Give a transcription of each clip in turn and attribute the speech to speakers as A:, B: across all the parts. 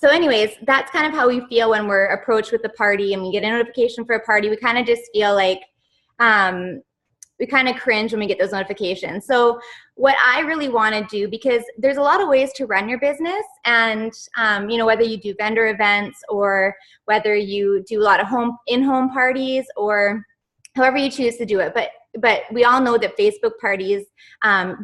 A: So anyways, that's kind of how we feel when we're approached with a party and we get a notification for a party. We kind of just feel like we kind of cringe when we get those notifications. So what I really want to do, because there's a lot of ways to run your business, and you know, whether you do vendor events or whether you do a lot of in-home parties or however you choose to do it, but we all know that Facebook parties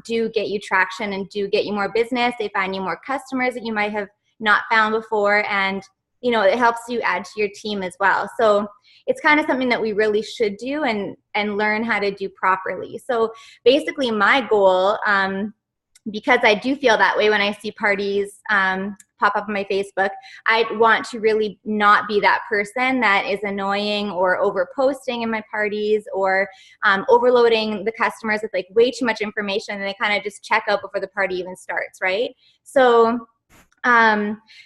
A: do get you traction and do get you more business. They find you more customers that you might have not found before, and you know, it helps you add to your team as well. So it's kind of something that we really should do and learn how to do properly. So basically my goal, because I do feel that way when I see parties pop up on my Facebook, I want to really not be that person that is annoying or over posting in my parties or overloading the customers with like way too much information and they kind of just check out before the party even starts, right? So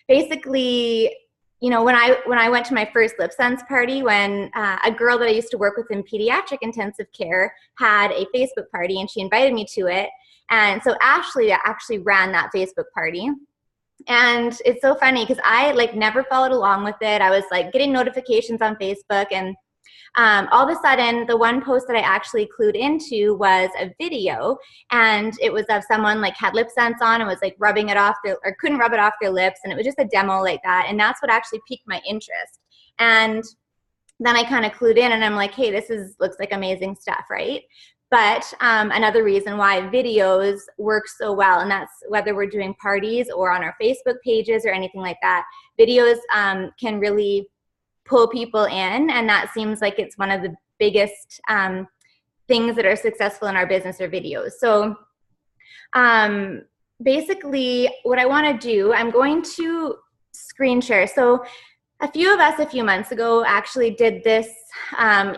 A: basically, you know, when I went to my first LipSense party, when a girl that I used to work with in pediatric intensive care had a Facebook party and she invited me to it. And so Ashley actually ran that Facebook party. And it's so funny because I like never followed along with it. I was like getting notifications on Facebook, and all of a sudden the one post that I actually clued into was a video, and it was of someone like had LipSense on and was like rubbing it off their, or couldn't rub it off their lips, and it was just a demo like that, and that's what actually piqued my interest. And then I kind of clued in and I'm like, hey, looks like amazing stuff, right? But another reason why videos work so well, and that's whether we're doing parties or on our Facebook pages or anything like that, videos can really pull people in, and that seems like it's one of the biggest things that are successful in our business are videos. So basically what I want to do, I'm going to screen share. So a few of us a few months ago actually did this.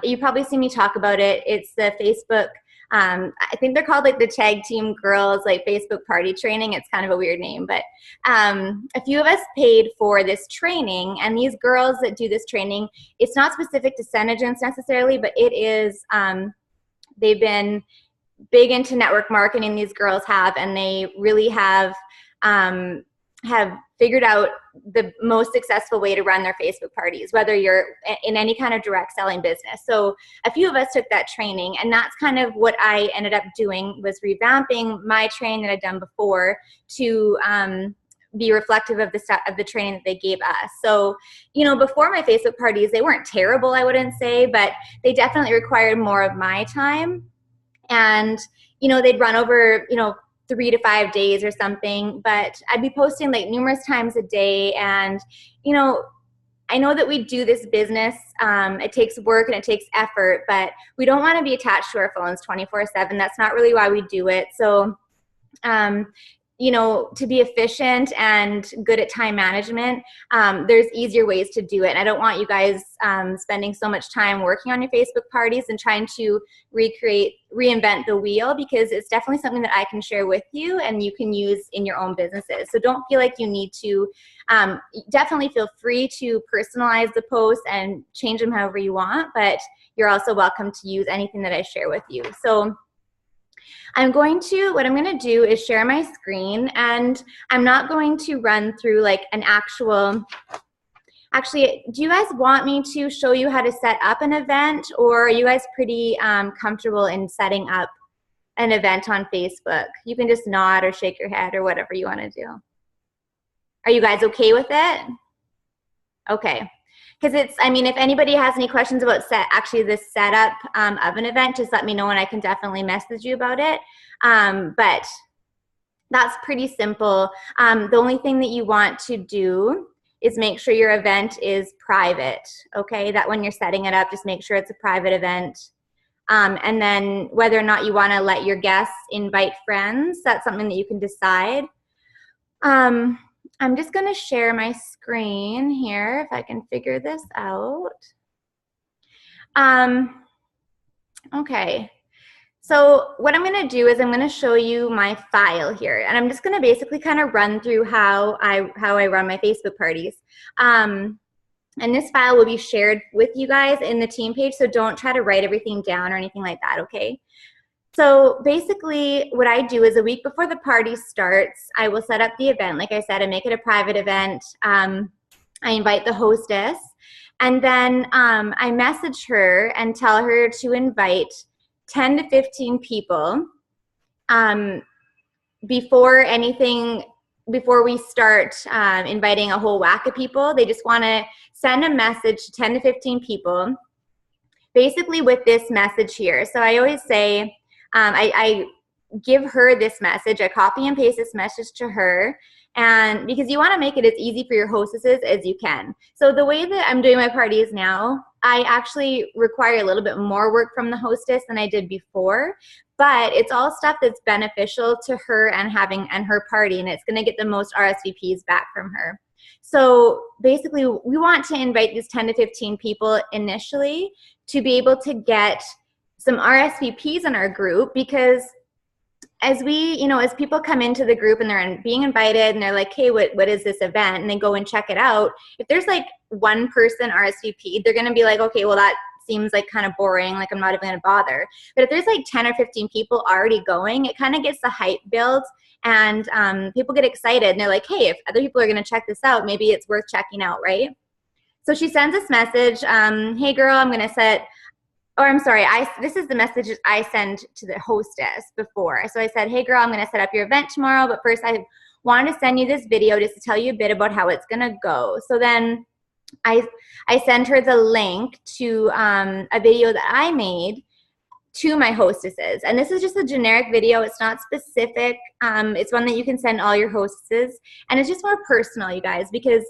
A: You probably see me talk about it. It's the Facebook, I think they're called like the Tag Team Girls, like Facebook party training. It's kind of a weird name, but a few of us paid for this training, and these girls that do this training, it's not specific to SeneGence necessarily, but it is, they've been big into network marketing, these girls have, and they really have figured out the most successful way to run their Facebook parties, whether you're in any kind of direct selling business. So a few of us took that training, and that's kind of what I ended up doing, was revamping my training that I'd done before to be reflective of the training that they gave us. So, you know, before my Facebook parties, they weren't terrible, I wouldn't say, but they definitely required more of my time. And, you know, they'd run over, you know, 3 to 5 days or something, but I'd be posting like numerous times a day. And, you know, I know that we do this business, it takes work and it takes effort, but we don't want to be attached to our phones 24/7. That's not really why we do it. So, you know, to be efficient and good at time management, there's easier ways to do it. And I don't want you guys spending so much time working on your Facebook parties and trying to reinvent the wheel, because it's definitely something that I can share with you and you can use in your own businesses. So don't feel like you need to, definitely feel free to personalize the posts and change them however you want, but you're also welcome to use anything that I share with you. So what I'm going to do is share my screen, and I'm not going to run through like an actually, do you guys want me to show you how to set up an event, or are you guys pretty comfortable in setting up an event on Facebook? You can just nod or shake your head or whatever you want to do. Are you guys okay with it? Okay. Because it's, I mean, if anybody has any questions about the setup of an event, just let me know and I can definitely message you about it. But that's pretty simple. The only thing that you want to do is make sure your event is private, okay? That when you're setting it up, just make sure it's a private event. And then whether or not you want to let your guests invite friends, that's something that you can decide. I'm just going to share my screen here if I can figure this out. Okay. So what I'm going to do is I'm going to show you my file here, and I'm just going to basically kind of run through how I run my Facebook parties. And this file will be shared with you guys in the team page, so don't try to write everything down or anything like that, okay? So basically what I do is a week before the party starts, I will set up the event. Like I said, I make it a private event. I invite the hostess, and then I message her and tell her to invite 10 to 15 people before we start inviting a whole whack of people. They just want to send a message to 10 to 15 people, basically with this message here. So I always say, I give her this message, I copy and paste this message to her, and because you want to make it as easy for your hostesses as you can. So the way that I'm doing my parties now, I actually require a little bit more work from the hostess than I did before, but it's all stuff that's beneficial to her and her party, and it's going to get the most RSVPs back from her. So basically, we want to invite these 10 to 15 people initially to be able to get some RSVPs in our group, because as as people come into the group and they're being invited and they're like, hey, what is this event? And they go and check it out. If there's like one person RSVP, they're going to be like, okay, well, that seems like kind of boring. Like, I'm not even going to bother. But if there's like 10 or 15 people already going, it kind of gets the hype built, and people get excited and they're like, hey, if other people are going to check this out, maybe it's worth checking out, right? So she sends this message, hey girl, I'm going to set, or I'm sorry, this is the message I send to the hostess before. So I said, hey girl, I'm going to set up your event tomorrow, but first I want to send you this video just to tell you a bit about how it's going to go. So then I send her the link to a video that I made to my hostesses. And this is just a generic video. It's not specific. It's one that you can send all your hostesses. And it's just more personal, you guys, because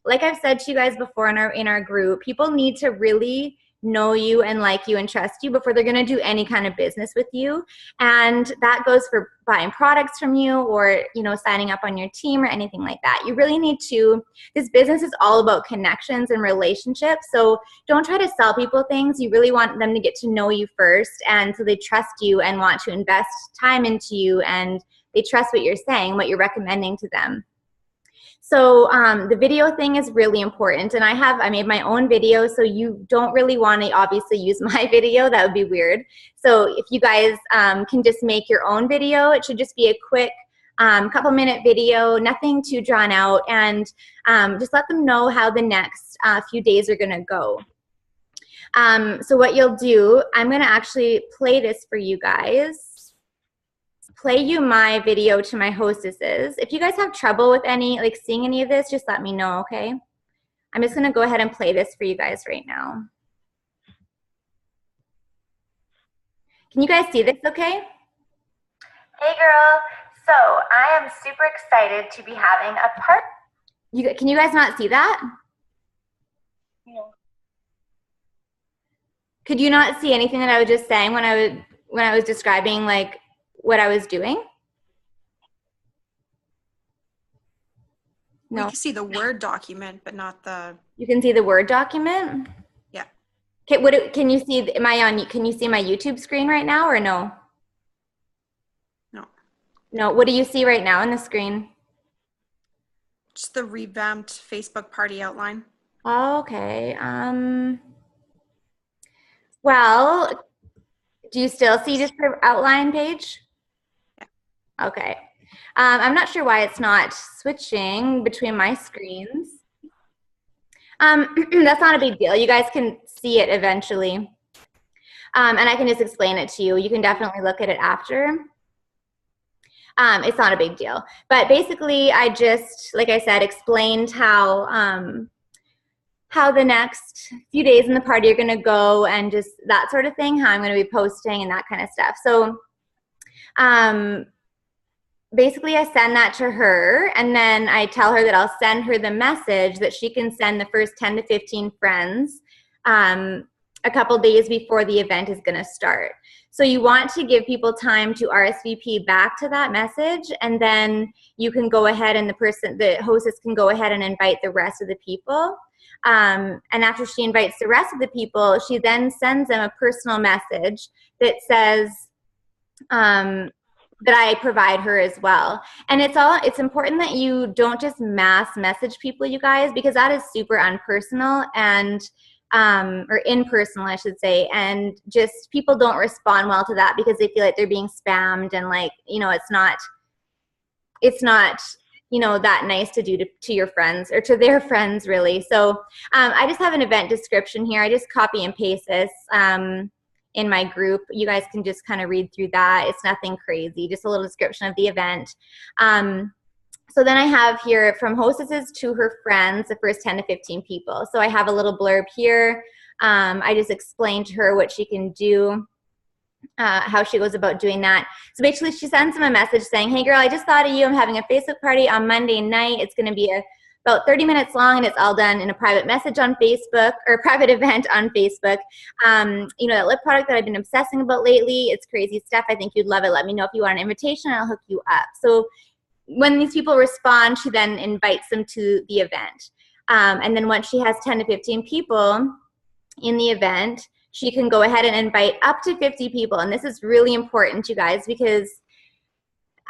A: like I've said to you guys before in our group, people need to really know you and like you and trust you before they're going to do any kind of business with you. And that goes for buying products from you, or signing up on your team or anything like that. You really need to, this business is all about connections and relationships. So don't try to sell people things. You really want them to get to know you first, and so they trust you and want to invest time into you, and they trust what you're saying, what you're recommending to them. So the video thing is really important, and I made my own video, so you don't really want to obviously use my video. That would be weird. So if you guys can just make your own video, it should just be a quick couple-minute video, nothing too drawn out, and just let them know how the next few days are going to go. So what you'll do, I'm going to actually play this for you guys. Play you my video to my hostesses. If you guys have trouble with seeing any of this, just let me know, okay? I'm just gonna go ahead and play this for you guys right now. Can you guys see this okay? Hey girl, so I am super excited to be having a part. Can you guys not see that? No. Could you not see anything that I was just saying when I was describing like what I was doing? No.
B: We can see the Word document, but not the...
A: You can see the Word document?
B: Yeah.
A: Okay, can you see, can you see my YouTube screen right now, or no?
B: No.
A: No, what do you see right now on the screen?
B: Just the revamped Facebook party outline.
A: Okay. Well, do you still see just the outline page? Yeah. Okay. I'm not sure why it's not switching between my screens. That's not a big deal. You guys can see it eventually. And I can just explain it to you. You can definitely look at it after. It's not a big deal. But basically, I just, like I said, explained how the next few days in the party are going to go, and just that sort of thing, how I'm going to be posting and that kind of stuff. So basically I send that to her, and then I tell her that I'll send her the message that she can send the first 10 to 15 friends a couple days before the event is going to start. So you want to give people time to RSVP back to that message, and then you can go ahead and the hostess can go ahead and invite the rest of the people. And after she invites the rest of the people, she then sends them a personal message that says that I provide her as well. And it's important that you don't just mass message people, you guys, because that is super unpersonal, and or impersonal, I should say, and just people don't respond well to that because they feel like they're being spammed, and like, you know, it's not, you know, that nice to do to your friends or to their friends, really. So I just have an event description here. I just copy and paste this in my group. You guys can just kind of read through that. It's nothing crazy, just a little description of the event. So then I have here, from hostesses to her friends, the first 10 to 15 people. So I have a little blurb here. I just explained to her what she can do, how she goes about doing that. So basically she sends them a message saying, hey girl, I just thought of you. I'm having a Facebook party on Monday night. It's going to be about 30 minutes long, and it's all done in a private message on Facebook, or a private event on Facebook. You know, that lip product that I've been obsessing about lately, it's crazy stuff. I think you'd love it. Let me know if you want an invitation, and I'll hook you up. So when these people respond, she then invites them to the event. And then once she has 10 to 15 people in the event, she can go ahead and invite up to 50 people. And this is really important, you guys, because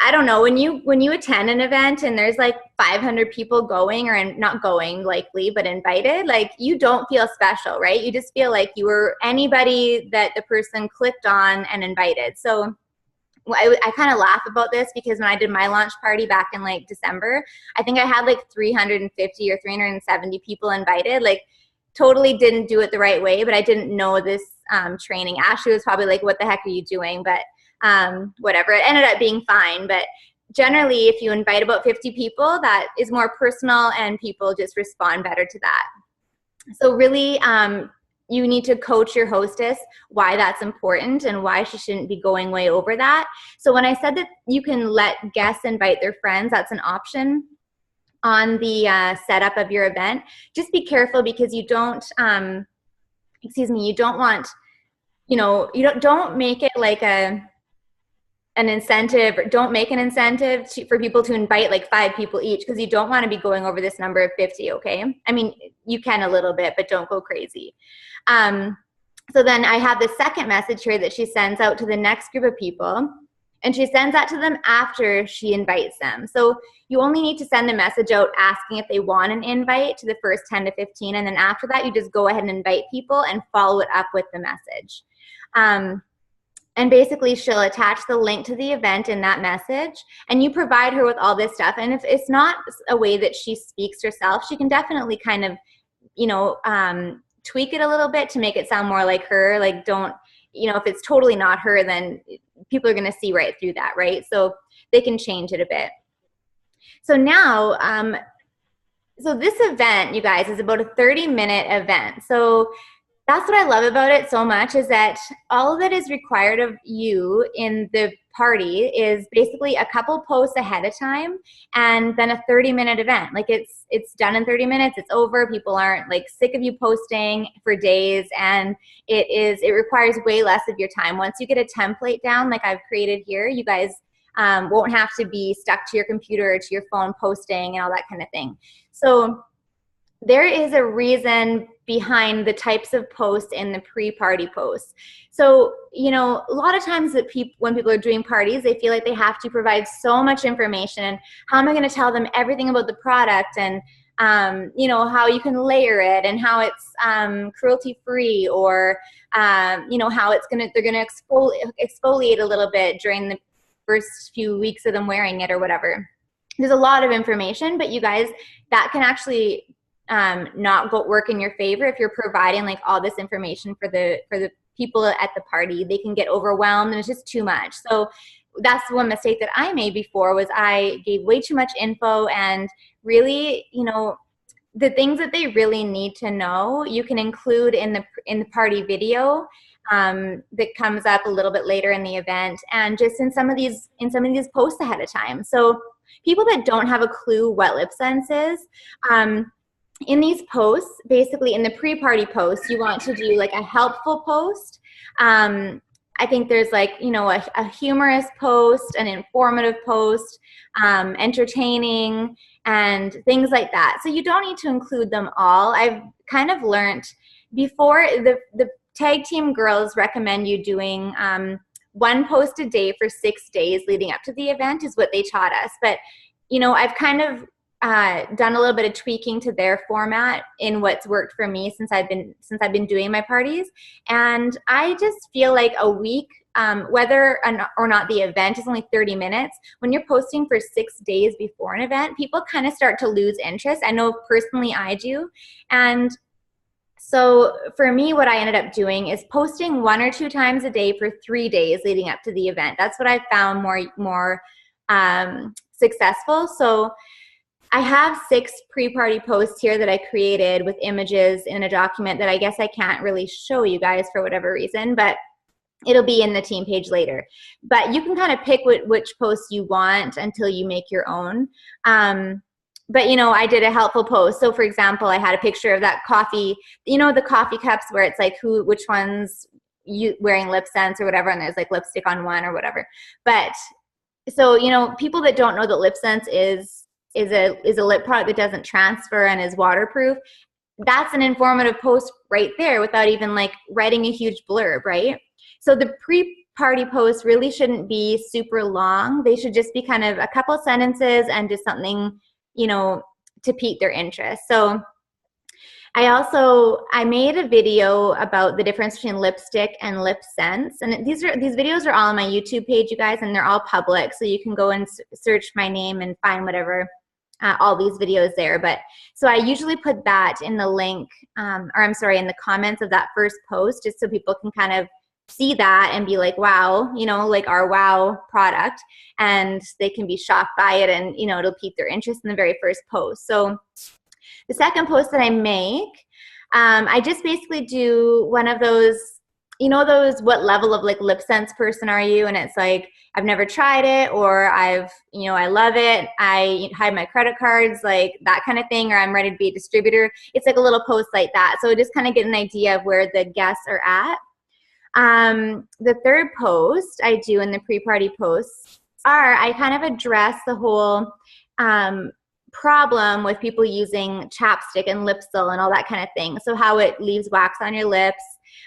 A: I don't know, when you attend an event and there's like 500 people going, or not going likely, but invited, like, you don't feel special, right? You just feel like you were anybody that the person clicked on and invited. So I kind of laugh about this because when I did my launch party back in like December, I think I had like 350 or 370 people invited. Like, totally didn't do it the right way, but I didn't know this training. Ashley was probably like, what the heck are you doing? But whatever, it ended up being fine. But generally, if you invite about 50 people, that is more personal and people just respond better to that. So really, you need to coach your hostess why that's important and why she shouldn't be going way over that. So when I said that you can let guests invite their friends, that's an option on the setup of your event. Just be careful, because you don't, you don't want, you know, don't make it like an incentive, or don't make an incentive for people to invite like 5 people each, because you don't want to be going over this number of 50, okay? I mean, you can a little bit, but don't go crazy. So then I have the second message here that she sends out to the next group of people, and she sends that to them after she invites them. So you only need to send the message out asking if they want an invite to the first 10 to 15, and then after that, you just go ahead and invite people and follow it up with the message. And basically, she'll attach the link to the event in that message, and you provide her with all this stuff. And if it's not a way that she speaks herself, she can definitely kind of, you know, tweak it a little bit to make it sound more like her. Like, don't, you know, if it's totally not her, then people are going to see right through that, right? So they can change it a bit. So now, so this event, you guys, is about a 30-minute event. So that's what I love about it so much, is that all that is required of you in the party is basically a couple posts ahead of time, and then a 30-minute event. Like, it's done in 30 minutes, it's over, people aren't like sick of you posting for days, and it requires way less of your time. Once you get a template down like I've created here, you guys won't have to be stuck to your computer or to your phone posting and all that kind of thing. So there is a reason behind the types of posts in the pre-party posts. So, you know, a lot of times that when people are doing parties, they feel like they have to provide so much information. And how am I going to tell them everything about the product, and you know, how you can layer it, and how it's cruelty-free, or you know, how they're gonna exfoliate a little bit during the first few weeks of them wearing it, or whatever. There's a lot of information, but you guys, that can actually not work in your favor if you're providing like all this information for the people at the party. They can get overwhelmed, and it's just too much. So that's one mistake that I made before, was I gave way too much info, and really, you know, the things that they really need to know, you can include in the party video that comes up a little bit later in the event, and just in some of these posts ahead of time. So people that don't have a clue what LipSense is, in these posts, basically in the pre-party posts, you want to do like a helpful post. I think there's like, you know, a humorous post, an informative post, entertaining, and things like that. So you don't need to include them all. I've kind of learned before, the tag team girls recommend you doing 1 post a day for 6 days leading up to the event is what they taught us. But, you know, I've kind of done a little bit of tweaking to their format in what's worked for me since I've been doing my parties. And I just feel like a week, whether or not the event is only 30 minutes, when you're posting for 6 days before an event, people kind of start to lose interest. I know personally I do. And so for me, what I ended up doing is posting 1 or 2 times a day for 3 days leading up to the event. That's what I found more successful. So I have 6 pre-party posts here that I created with images in a document that I guess I can't really show you guys for whatever reason, but it'll be in the team page later. But you can kind of pick which posts you want until you make your own. But you know, I did a helpful post. So for example, I had a picture of that coffee, you know, the coffee cups where it's like which one's you wearing lip sense or whatever, and there's like lipstick on one or whatever. But so, you know, people that don't know that lip sense is a lip product that doesn't transfer and is waterproof, that's an informative post right there without even like writing a huge blurb, right? So the pre-party posts really shouldn't be super long. They should just be kind of a couple sentences and just something, you know, to pique their interest. So I made a video about the difference between lipstick and lip sense, and these videos are all on my YouTube page, you guys, and they're all public, so you can go and search my name and find whatever, all these videos there. But so I usually put that in the link, in the comments of that first post, just so people can kind of see that and be like, wow, you know, like our wow product, and they can be shocked by it, and you know, it'll pique their interest in the very first post. So the second post that I make, I just basically do one of those, you know, those what level of like lip sense person are you? And it's like, I've never tried it, or I love it, I hide my credit cards, like that kind of thing, or I'm ready to be a distributor. It's like a little post like that. So just kind of get an idea of where the guests are at. The third post I do in the pre-party posts I kind of address the whole problem with people using chapstick and Lipsil and all that kind of thing. So how it leaves wax on your lips,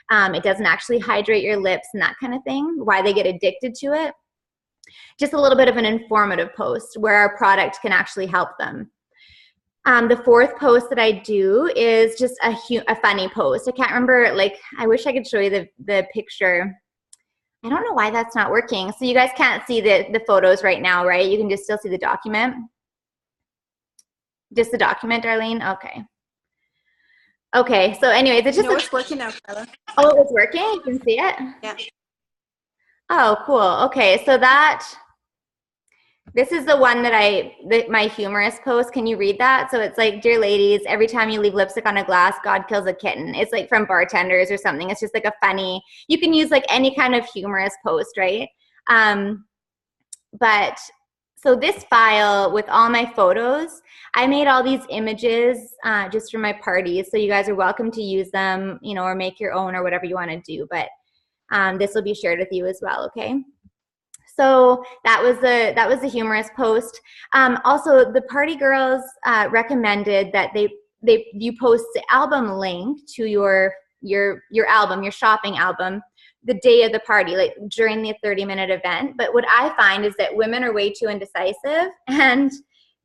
A: it doesn't actually hydrate your lips and that kind of thing, why they get addicted to it. Just a little bit of an informative post where our product can actually help them. The fourth post that I do is just a funny post. I can't remember, like, I wish I could show you the picture. I don't know why that's not working. So you guys can't see the photos right now, right? You can just still see the document. Just the document, Darlene? Okay. Okay, so anyways, it's just—
B: No, it's working now, Carla.
A: Oh, it's working? You can see it?
B: Yeah.
A: Oh, cool. Okay, so this is the one that my humorous post. Can you read that? So it's like, dear ladies, every time you leave lipstick on a glass, God kills a kitten. It's like from Bartenders or something. It's just like a funny, you can use like any kind of humorous post, right? But so this file with all my photos, I made all these images just for my parties. So you guys are welcome to use them, you know, or make your own or whatever you want to do. But this will be shared with you as well, okay? So that was the humorous post. Also, the party girls recommended that you post the album link to your album, your shopping album, the day of the party, like during the 30-minute event. But what I find is that women are way too indecisive, and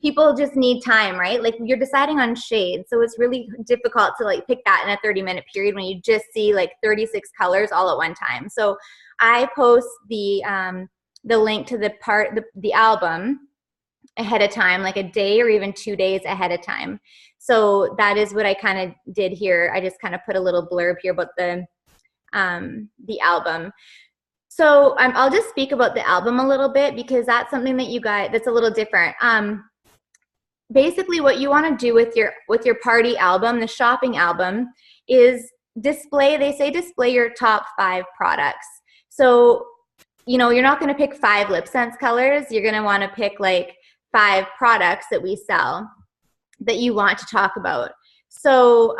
A: people just need time, right? Like you're deciding on shades, so it's really difficult to like pick that in a 30-minute period when you just see like 36 colors all at one time. So I post the link to the album ahead of time, like a day or even 2 days ahead of time. So that is what I kind of did here. I just kind of put a little blurb here about the album. So I'll just speak about the album a little bit, because that's something that that's a little different. Basically what you want to do with your party album, the shopping album, is they say display your top 5 products. So, you know, you're not going to pick 5 lip sense colors. You're going to want to pick like 5 products that we sell that you want to talk about. So,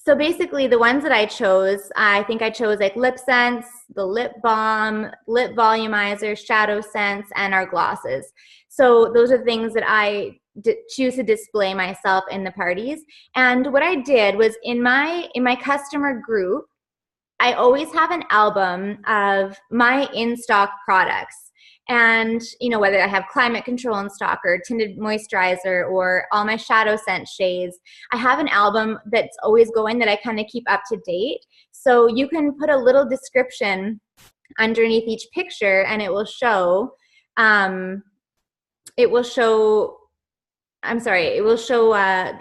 A: So basically the ones that I chose, I think I chose like Lip Sense, the lip balm, lip volumizer, shadow sense, and our glosses. So those are things that I choose to display myself in the parties. And what I did was in my customer group, I always have an album of my in-stock products. And, you know, whether I have climate control in stock or tinted moisturizer or all my shadow scent shades, I have an album that's always going that I kind of keep up to date. So you can put a little description underneath each picture and it will show,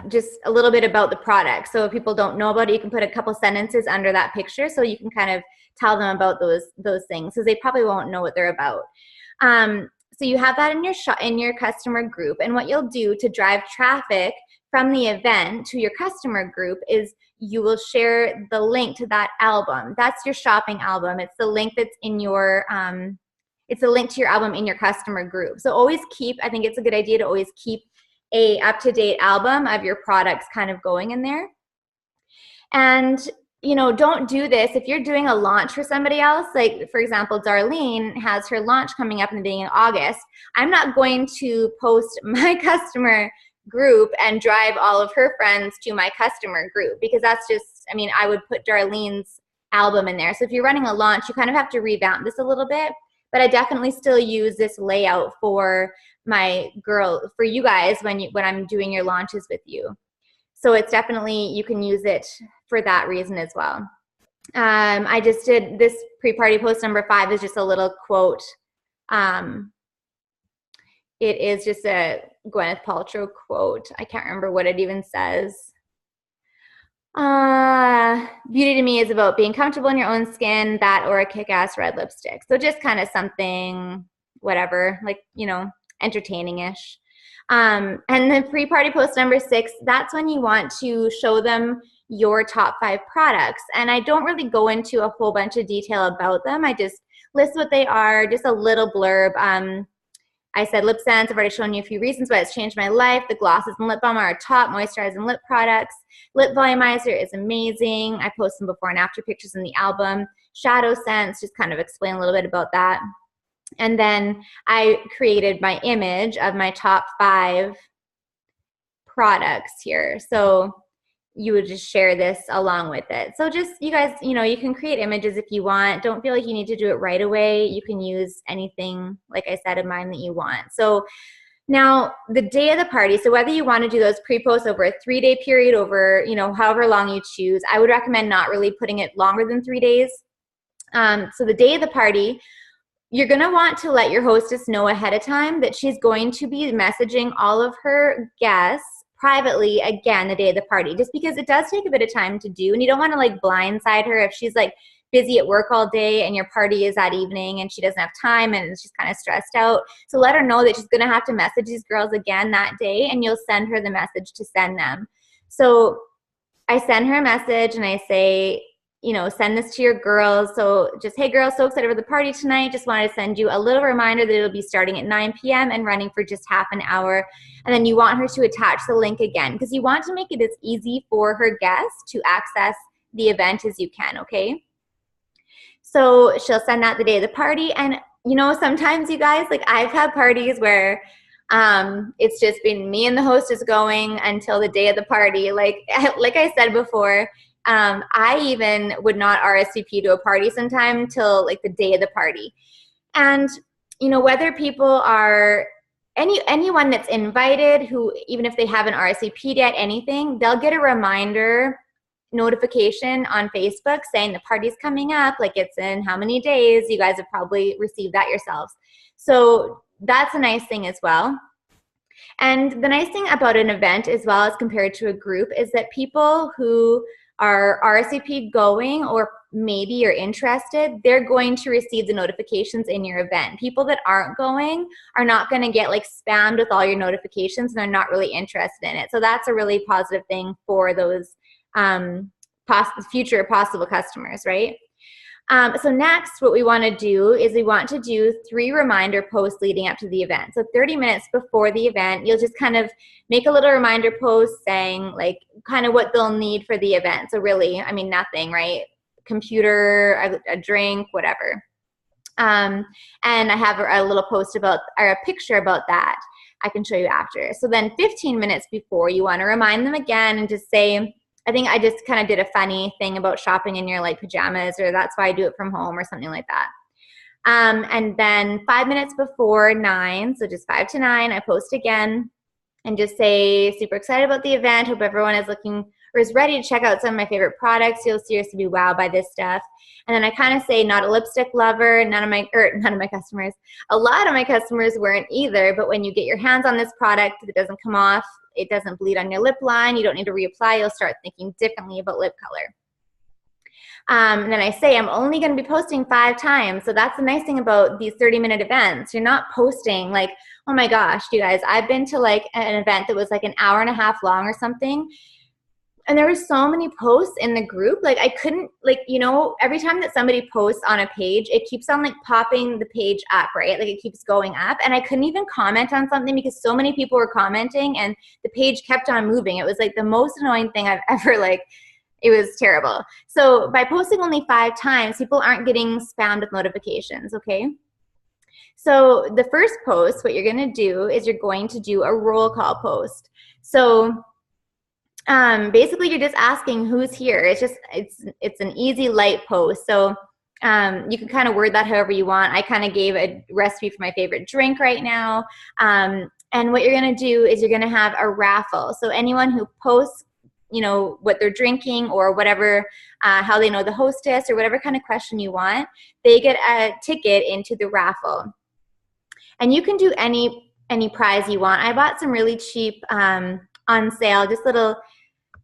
A: just a little bit about the product. So if people don't know about it, you can put a couple sentences under that picture so you can kind of tell them about those things, because they probably won't know what they're about. So you have that in your customer group, and what you'll do to drive traffic from the event to your customer group is you will share the link to that album. That's your shopping album. It's the link that's in your it's a link to your album in your customer group. So always I think it's a good idea to always keep a up-to-date album of your products kind of going in there. And, you know, don't do this if you're doing a launch for somebody else. Like, for example, Darlene has her launch coming up in the beginning of August. I'm not going to post my customer group and drive all of her friends to my customer group, because that's just, I mean, I would put Darlene's album in there. So if you're running a launch, you kind of have to revamp this a little bit. But I definitely still use this layout for for you guys when I'm doing your launches with you. So it's definitely, you can use it for that reason as well. I just did this pre-party post number 5 is just a little quote. It is just a Gwyneth Paltrow quote. I can't remember what it even says. Beauty to me is about being comfortable in your own skin, that or a kick-ass red lipstick. So just kind of something, whatever, like, you know, entertaining-ish. And the pre-party post number 6, that's when you want to show them your top 5 products. And I don't really go into a whole bunch of detail about them. I just list what they are, just a little blurb. I said lip scents. I've already shown you a few reasons why it's changed my life. The glosses and lip balm are our top moisturizing lip products. Lip volumizer is amazing. I post some before and after pictures in the album. Shadow scents, just kind of explain a little bit about that. And then I created my image of my top 5 products here. So you would just share this along with it. So just, you guys, you know, you can create images if you want. Don't feel like you need to do it right away. You can use anything, like I said, of mine that you want. So now the day of the party, so whether you want to do those pre-posts over a 3-day period, over, you know, however long you choose, I would recommend not really putting it longer than 3 days. So the day of the party, you're going to want to let your hostess know ahead of time that she's going to be messaging all of her guests privately again the day of the party, just because it does take a bit of time to do, and you don't want to like blindside her if she's like busy at work all day and your party is that evening and she doesn't have time and she's kind of stressed out. So let her know that she's going to have to message these girls again that day, and you'll send her the message to send them. So I send her a message and I say, you know, send this to your girls. So just, hey girls, so excited for the party tonight. Just wanted to send you a little reminder that it'll be starting at 9 p.m. and running for just half an hour. And then you want her to attach the link again, because you want to make it as easy for her guests to access the event as you can, okay? So she'll send that the day of the party. And, you know, sometimes you guys, like I've had parties where it's just been me and the hostess going until the day of the party. Like I said before, I even would not RSVP to a party sometime till like the day of the party. And, you know, whether people are anyone that's invited, who, even if they haven't RSVP'd yet, anything, they'll get a reminder notification on Facebook saying the party's coming up, like it's in how many days. You guys have probably received that yourselves. So that's a nice thing as well. And the nice thing about an event as well as compared to a group is that people who are RSVP going, or maybe you're interested, they're going to receive the notifications in your event. People that aren't going are not going to get like spammed with all your notifications, and they're not really interested in it. So that's a really positive thing for those future possible customers, right? So next, what we want to do is we want to do 3 reminder posts leading up to the event. So 30 minutes before the event, you'll just kind of make a little reminder post saying like kind of what they'll need for the event. So really, I mean, nothing, right? Computer, a drink, whatever. And I have a little post about, or a picture about that I can show you after. So then 15 minutes before, you want to remind them again and just say, I think I just kind of did a funny thing about shopping in your like pajamas, or that's why I do it from home, or something like that. And then 5 minutes before 9, so just 5 to 9, I post again and just say, super excited about the event. Hope everyone is looking or is ready to check out some of my favorite products. You'll seriously be wowed by this stuff. And then I kind of say, not a lipstick lover. None of my customers, a lot of my customers weren't either. But when you get your hands on this product, it doesn't come off. It doesn't bleed on your lip line. You don't need to reapply. You'll start thinking differently about lip color. And then I say, I'm only going to be posting 5 times. So that's the nice thing about these 30-minute events. You're not posting like, oh my gosh, you guys, I've been to like an event that was like an hour and a half long or something. And there were so many posts in the group. Like I couldn't, like, you know, every time that somebody posts on a page, it keeps on like popping the page up, right? Like it keeps going up. And I couldn't even comment on something because so many people were commenting and the page kept on moving. It was like the most annoying thing I've ever like, it was terrible. So by posting only 5 times, people aren't getting spammed with notifications, okay? So the first post, what you're gonna do is you're going to do a roll call post. So basically you're just asking who's here. It's an easy, light post. So you can kind of word that however you want. I kind of gave a recipe for my favorite drink right now. And what you're gonna do is you're gonna have a raffle. So anyone who posts, you know, what they're drinking or whatever, how they know the hostess or whatever kind of question you want, they get a ticket into the raffle. And you can do any prize you want. I bought some really cheap on sale, just little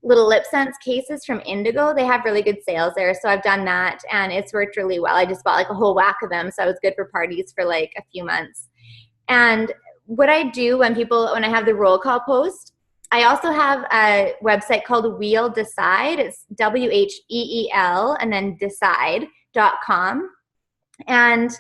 A: lip sense cases from Indigo. They have really good sales there, so I've done that and it's worked really well. I just bought like a whole whack of them, so it was good for parties for like a few months. And what I do when I have the roll call post, I also have a website called Wheel Decide. It's WHEEL and then decide.com. And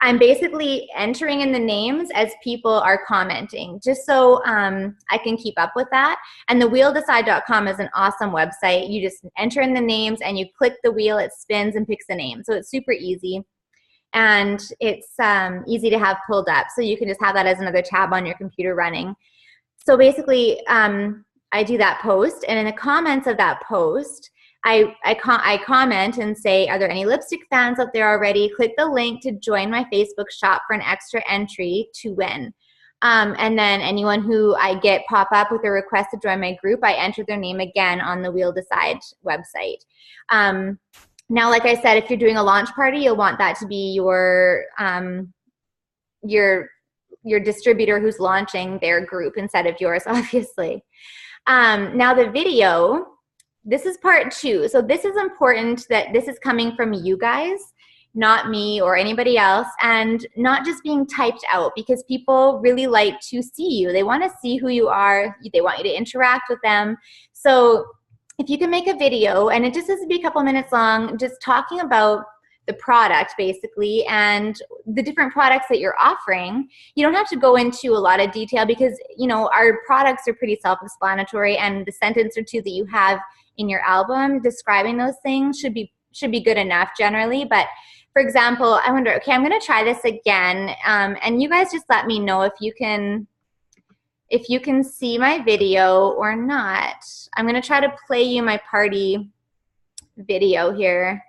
A: I'm basically entering in the names as people are commenting, just so I can keep up with that. And the wheeldecide.com is an awesome website. You just enter in the names and you click the wheel, it spins and picks the name. So it's super easy. And it's easy to have pulled up. So you can just have that as another tab on your computer running. So basically, I do that post, and in the comments of that post, I comment and say, are there any lipstick fans out there already? Click the link to join my Facebook shop for an extra entry to win. And then anyone who I get pop up with a request to join my group, I enter their name again on the Wheel Decide website. Now, like I said, if you're doing a launch party, you'll want that to be your distributor who's launching their group instead of yours, obviously. Now the video, this is part 2. So this is important that this is coming from you guys, not me or anybody else, and not just being typed out, because people really like to see you. They want to see who you are. They want you to interact with them. So if you can make a video, and it just has to be a couple minutes long, just talking about the product basically and the different products that you're offering. You don't have to go into a lot of detail because, you know, our products are pretty self-explanatory, and the sentence or 2 that you have in your album describing those things should be good enough generally. But for example, I wonder, okay, I'm going to try this again, and you guys just let me know if you can see my video or not. I'm going to try to play you my party video here.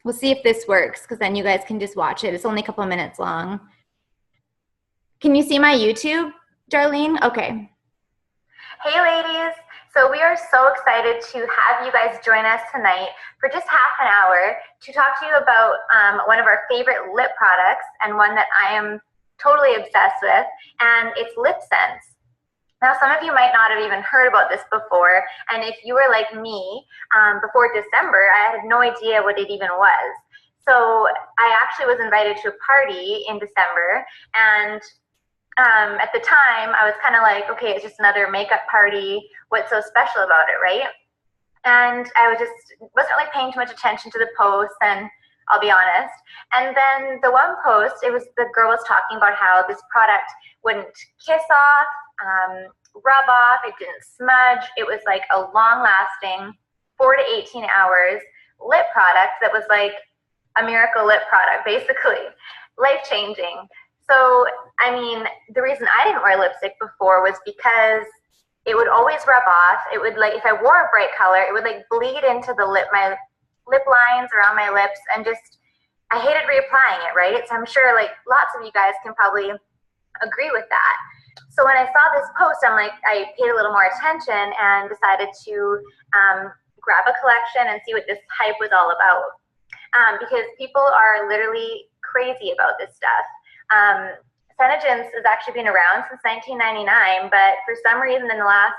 A: We'll see if this works, because then you guys can just watch it. It's only a couple of minutes long. Can you see my YouTube, Darlene? Okay. Hey ladies, so we are so excited to have you guys join us tonight for just half an hour to talk to you about one of our favorite lip products, and one that I am totally obsessed with, and it's Lip Sense. Now, some of you might not have even heard about this before, and if you were like me, before December, I had no idea what it even was. So I actually was invited to a party in December, and at the time, I was kind of like, okay, it's just another makeup party. What's so special about it, right? And I wasn't really paying too much attention to the posts, and I'll be honest. And then the one post, the girl was talking about how this product wouldn't kiss off, rub off, it didn't smudge. It was like a long-lasting 4 to 18 hours lip product that was like a miracle lip product, basically. Life-changing. So, I mean, the reason I didn't wear lipstick before was because it would always rub off. It would, like, if I wore a bright color, it would like bleed into the my lip lines around my lips, and just, I hated reapplying it, right? So I'm sure like lots of you guys can probably agree with that. So when I saw this post, I'm like, I paid a little more attention and decided to grab a collection and see what this hype was all about. Because people are literally crazy about this stuff. Senegence has actually been around since 1999, but for some reason in the last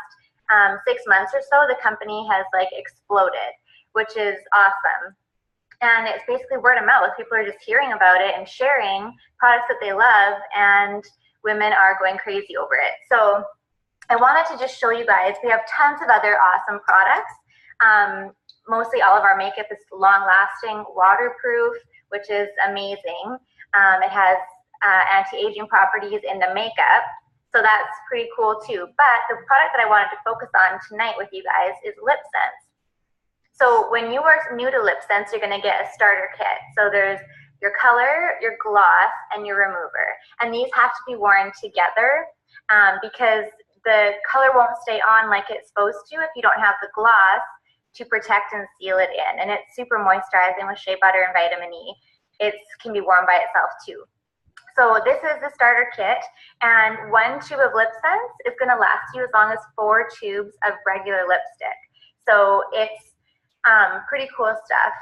A: 6 months or so, the company has like exploded, which is awesome. And it's basically word of mouth. People are just hearing about it and sharing products that they love, and women are going crazy over it. So I wanted to just show you guys, we have tons of other awesome products. Mostly all of our makeup is long-lasting, waterproof, which is amazing. It has anti-aging properties in the makeup, so that's pretty cool too. But the product that I wanted to focus on tonight with you guys is LipSense. So when you are new to LipSense, you're going to get a starter kit. So there's your color, your gloss, and your remover. And these have to be worn together because the color won't stay on like it's supposed to if you don't have the gloss to protect and seal it in. And it's super moisturizing with shea butter and vitamin E. It can be worn by itself too. So this is the starter kit, and 1 tube of LipSense is going to last you as long as 4 tubes of regular lipstick. So it's pretty cool stuff.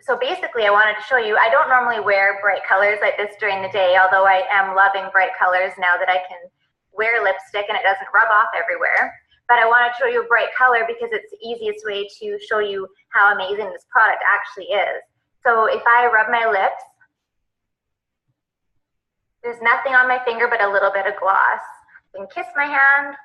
A: So basically I wanted to show you, I don't normally wear bright colors like this during the day, although I am loving bright colors now that I can wear lipstick and it doesn't rub off everywhere. But I want to show you a bright color because it's the easiest way to show you how amazing this product actually is. So if I rub my lips, there's nothing on my finger but a little bit of gloss. I can kiss my hand,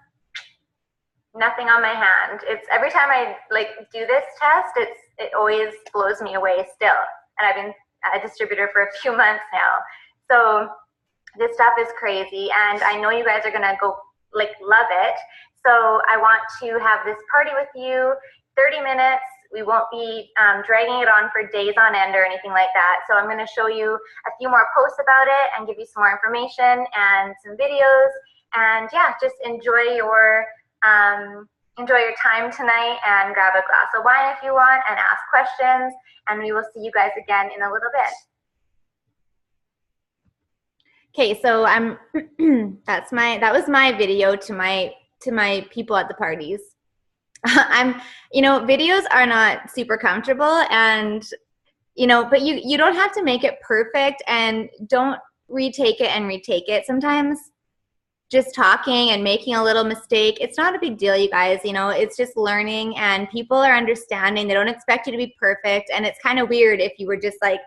A: nothing on my hand. It's every time I like do this test, it always blows me away still. And I've been a distributor for a few months now. So this stuff is crazy, and I know you guys are gonna go like love it. So I want to have this party with you, 30 minutes. We won't be dragging it on for days on end or anything like that. So I'm gonna show you a few more posts about it and give you some more information and some videos. And yeah, just enjoy your time tonight and grab a glass of wine if you want and ask questions. And we will see you guys again in a little bit. Okay, so that was my video to my people at the parties. Videos are not super comfortable, and but you don't have to make it perfect, and don't retake it. Sometimes just talking and making a little mistake, it's not a big deal, you guys. It's just learning, and people are understanding. They don't expect you to be perfect, and it's kind of weird if you were just like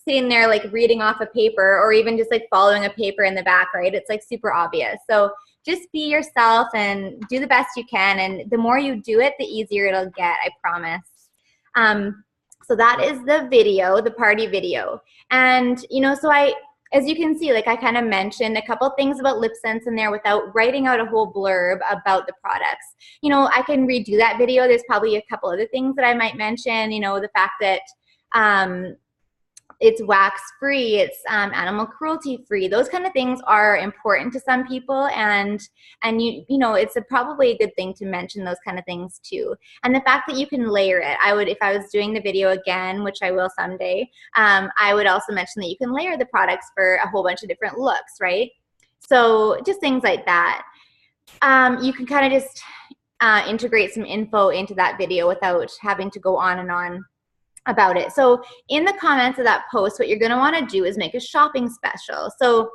A: sitting there like reading off a paper, or even just like following a paper in the back, right? It's like super obvious. So just be yourself and do the best you can, and the more you do it, the easier it'll get, I promise. So that is the video, the party video. And so as you can see, like I kind of mentioned a couple things about LipSense in there without writing out a whole blurb about the products. I can redo that video. There's probably a couple other things that I might mention, the fact that it's wax free, it's animal cruelty free. Those kind of things are important to some people, and it's probably a good thing to mention those kind of things too. And the fact that you can layer it, if I was doing the video again, which I will someday, I would also mention that you can layer the products for a whole bunch of different looks, right? So just things like that. You can kind of just integrate some info into that video without having to go on and on about it. So in the comments of that post, what you're going to want to do is make a shopping special. So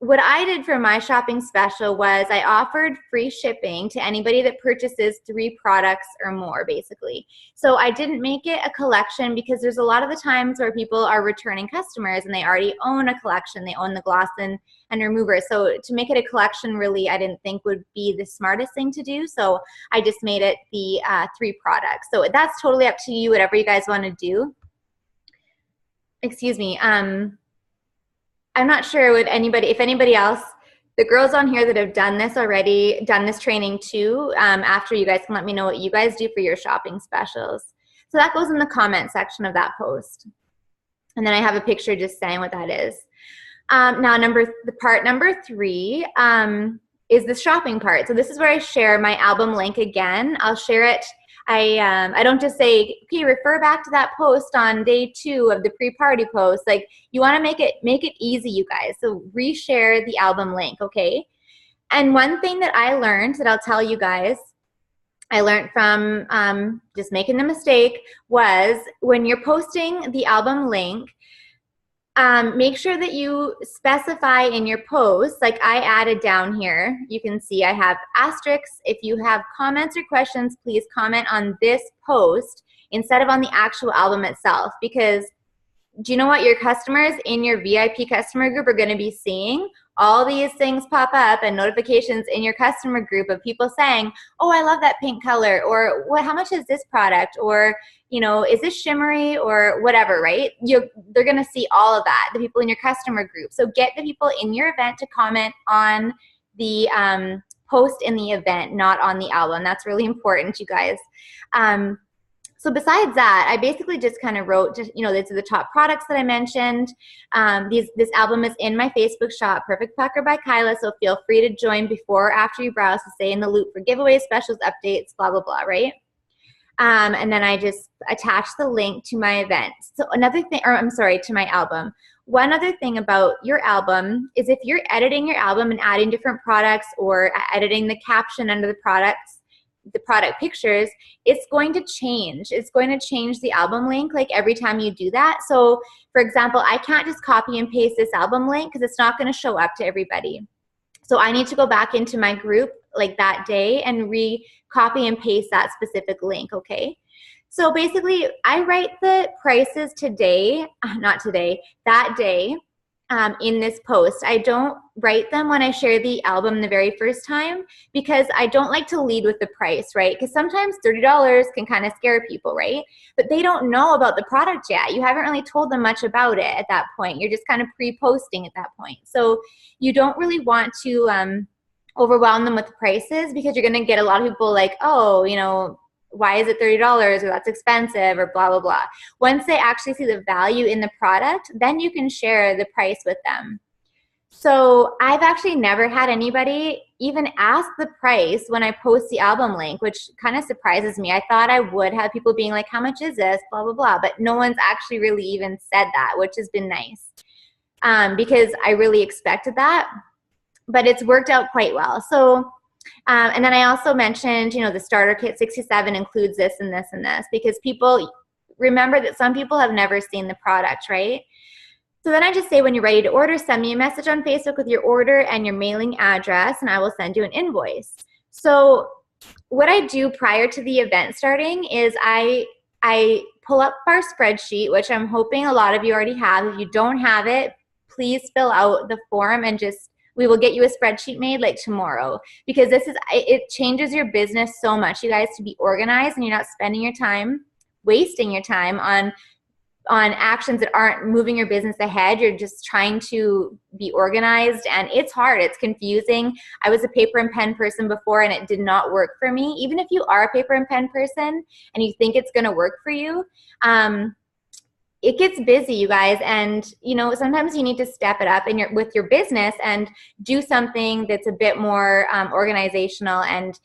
A: what I did for my shopping special was I offered free shipping to anybody that purchases 3 products or more, basically. So I didn't make it a collection because there's a lot of the times where people are returning customers and they already own a collection. They own the gloss and remover. So to make it a collection, really, I didn't think would be the smartest thing to do. So I just made it the 3 products. So that's totally up to you, whatever you guys want to do. Excuse me. I'm not sure if anybody else, the girls on here that have done this already, done this training too, after you guys can let me know what you guys do for your shopping specials. So that goes in the comment section of that post. And then I have a picture just saying what that is. Now part number 3, is the shopping part. So this is where I share my album link again. I'll share it. I don't just say, okay, refer back to that post on day 2 of the pre-party post. Like, you want to make it easy, you guys. So reshare the album link, okay? And one thing that I learned that I'll tell you guys, I learned from just making the mistake, was when you're posting the album link, make sure that you specify in your post, like I added down here, you can see I have asterisks. If you have comments or questions, please comment on this post instead of on the actual album itself, because do you know what your customers in your VIP customer group are going to be seeing? All these things pop up and notifications in your customer group of people saying, oh, I love that pink color, or what, how much is this product, or, you know, is this shimmery, or whatever, right? They're going to see all of that, the people in your customer group. So get the people in your event to comment on the post in the event, not on the album. That's really important, you guys. So besides that, I basically just kind of wrote, just, you know, these are the top products that I mentioned. This album is in my Facebook shop, Perfect Packer by Kyla, so feel free to join before or after you browse to stay in the loop for giveaways, specials, updates, blah, blah, blah, right? And then I just attach the link to my event. So another thing, or I'm sorry, to my album. One other thing about your album is if you're editing your album and adding different products or editing the caption under the products, the product pictures, it's going to change. It's going to change the album link like every time you do that. So for example, I can't just copy and paste this album link because it's not going to show up to everybody. So I need to go back into my group like that day and copy and paste that specific link, okay? So basically, I write the prices today, not today, that day, in this post. I don't write them when I share the album the very first time because I don't like to lead with the price, right? Because sometimes $30 can kind of scare people, right? But they don't know about the product yet. You haven't really told them much about it at that point. You're just kind of pre-posting at that point. So you don't really want to overwhelm them with prices because you're going to get a lot of people like, oh, you know, why is it $30 or that's expensive or blah, blah, blah. Once they actually see the value in the product, then you can share the price with them. So I've actually never had anybody even ask the price when I post the album link, which kind of surprises me. I thought I would have people being like, how much is this, blah, blah, blah. But no one's actually really even said that, which has been nice because I really expected that. But it's worked out quite well. So and then I also mentioned, you know, the starter kit 67 includes this and this and this because people remember that some people have never seen the product, right? So then I just say, when you're ready to order, send me a message on Facebook with your order and your mailing address, and I will send you an invoice. So what I do prior to the event starting is I pull up our spreadsheet, which I'm hoping a lot of you already have. If you don't have it, please fill out the form and we will get you a spreadsheet made like tomorrow, because it changes your business so much, you guys, to be organized and you're not spending your time, wasting your time on actions that aren't moving your business ahead. You're just trying to be organized, and it's hard. It's confusing. I was a paper and pen person before, and it did not work for me. Even if you are a paper and pen person and you think it's going to work for you, it gets busy, you guys, and you know, sometimes you need to step it up with your business and do something that's a bit more organizational and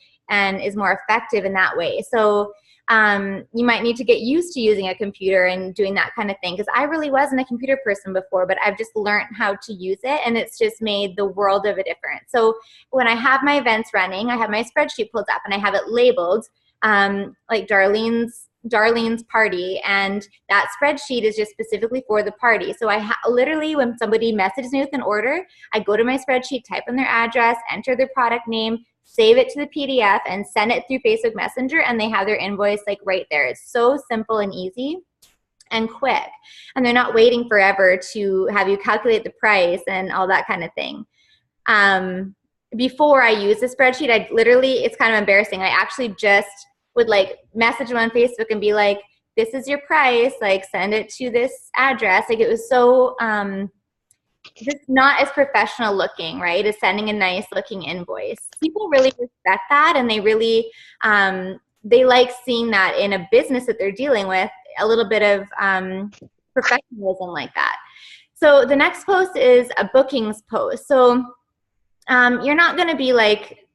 A: is more effective in that way. So you might need to get used to using a computer and doing that kind of thing, because I really wasn't a computer person before, but I've just learned how to use it, and it's just made the world of a difference. So when I have my events running, I have my spreadsheet pulled up and I have it labeled like Darlene's party, and that spreadsheet is just specifically for the party. So I literally, when somebody messages me with an order, I go to my spreadsheet, type in their address, enter their product name, save it to the PDF, and send it through Facebook Messenger, and they have their invoice like right there. It's so simple and easy and quick, and they're not waiting forever to have you calculate the price and all that kind of thing. Before I use the spreadsheet, I literally, it's kind of embarrassing, I actually just would like message them on Facebook and be like, this is your price, like send it to this address. Like it was so just not as professional looking, right, as sending a nice looking invoice. People really respect that, and they really they like seeing that in a business that they're dealing with, a little bit of professionalism like that. So the next post is a bookings post. So you're not going to be like,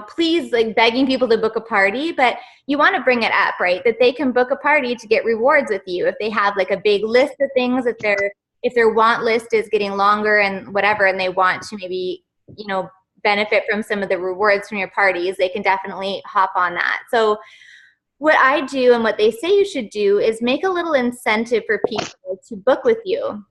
A: please like begging people to book a party, but you want to bring it up, right? That they can book a party to get rewards with you. If they have like a big list of things, if their want list is getting longer and whatever, and they want to maybe, benefit from some of the rewards from your parties, they can definitely hop on that. So what I do and what they say you should do is make a little incentive for people to book with you.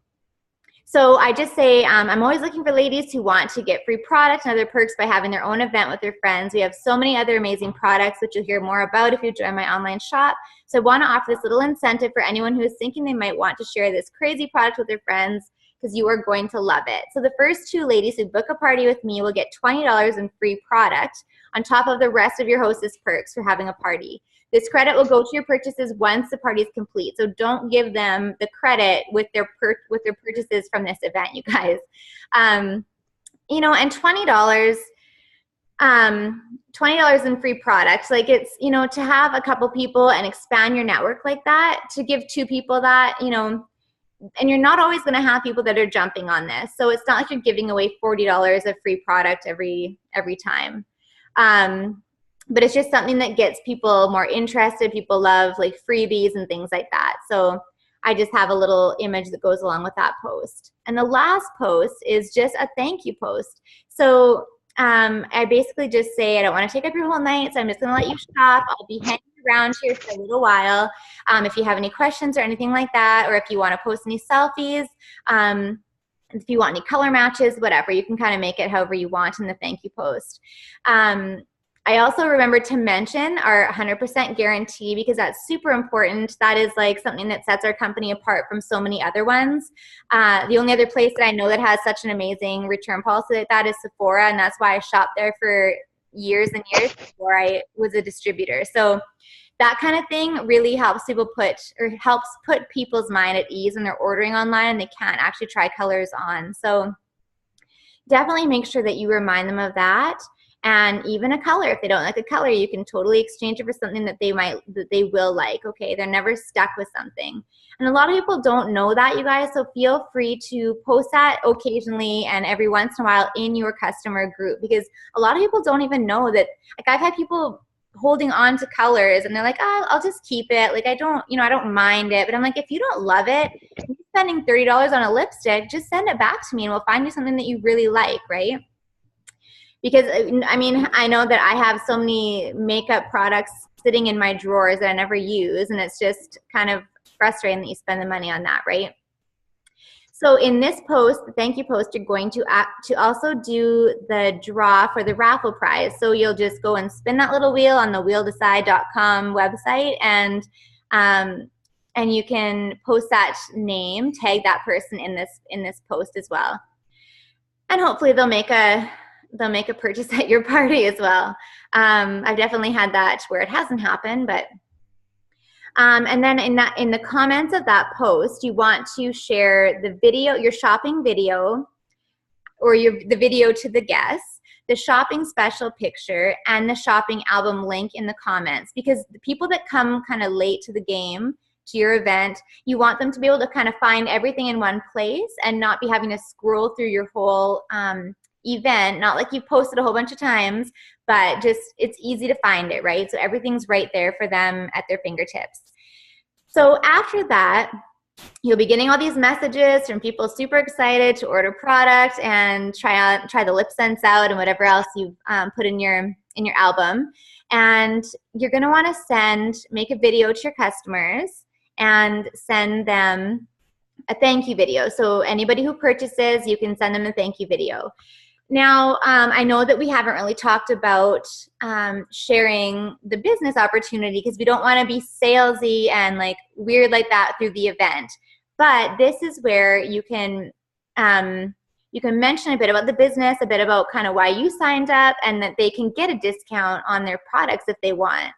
A: So I just say, I'm always looking for ladies who want to get free products and other perks by having their own event with their friends. We have so many other amazing products, which you'll hear more about if you join my online shop. So I want to offer this little incentive for anyone who is thinking they might want to share this crazy product with their friends, because you are going to love it. So the first 2 ladies who book a party with me will get $20 in free product on top of the rest of your hostess perks for having a party. This credit will go to your purchases once the party is complete. So don't give them the credit with their purchases from this event, you guys. And $20, $20 in free products. Like it's, to have a couple people and expand your network like that, to give 2 people that, and you're not always going to have people that are jumping on this. So it's not like you're giving away $40 of free product every time. But it's just something that gets people more interested. People love like freebies and things like that. So I just have a little image that goes along with that post. And the last post is just a thank you post. So I basically just say, I don't want to take up your whole night, so I'm just going to let you shop. I'll be hanging around here for a little while. If you have any questions or anything like that, or if you want to post any selfies, if you want any color matches, whatever, you can kind of make it however you want in the thank you post. I also remember to mention our 100% guarantee, because that's super important. That is like something that sets our company apart from so many other ones. The only other place that I know that has such an amazing return policy like that is Sephora, and that's why I shopped there for years and years before I was a distributor. So that kind of thing really helps put people's mind at ease when they're ordering online and they can't actually try colors on. So definitely make sure that you remind them of that. And even a color, if they don't like a color, you can totally exchange it for something that they will like. Okay, they're never stuck with something. And a lot of people don't know that, you guys, so feel free to post that occasionally and every once in a while in your customer group, because a lot of people don't even know that. Like, I've had people holding on to colors and they're like, oh, I'll just keep it. Like, I don't mind it. But I'm like, if you don't love it, you're spending $30 on a lipstick, just send it back to me and we'll find you something that you really like, right? Because, I mean, I know that I have so many makeup products sitting in my drawers that I never use, and it's just kind of frustrating that you spend the money on that, right? So in this post, the thank you post, you're going to also do the draw for the raffle prize. So you'll just go and spin that little wheel on the wheeldecide.com website, and you can post that name, tag that person in this post as well. And hopefully they'll make a purchase at your party as well. I've definitely had that where it hasn't happened, but and then in the comments of that post, you want to share the video, your shopping video, or the video to the guests, the shopping special picture, and the shopping album link in the comments, because the people that come kind of late to the game, to your event, you want them to be able to kind of find everything in one place and not be having to scroll through your whole event, not like you posted a whole bunch of times, but just it's easy to find it, right? So everything's right there for them at their fingertips. So after that, you'll be getting all these messages from people super excited to order product and try the lip sense out and whatever else you've put in your album. And you're going to want to make a video to your customers and send them a thank you video. So anybody who purchases, you can send them a thank you video. Now, I know that we haven't really talked about sharing the business opportunity, because we don't want to be salesy and like weird like that through the event. But this is where you can mention a bit about the business, a bit about kind of why you signed up, and that they can get a discount on their products if they want.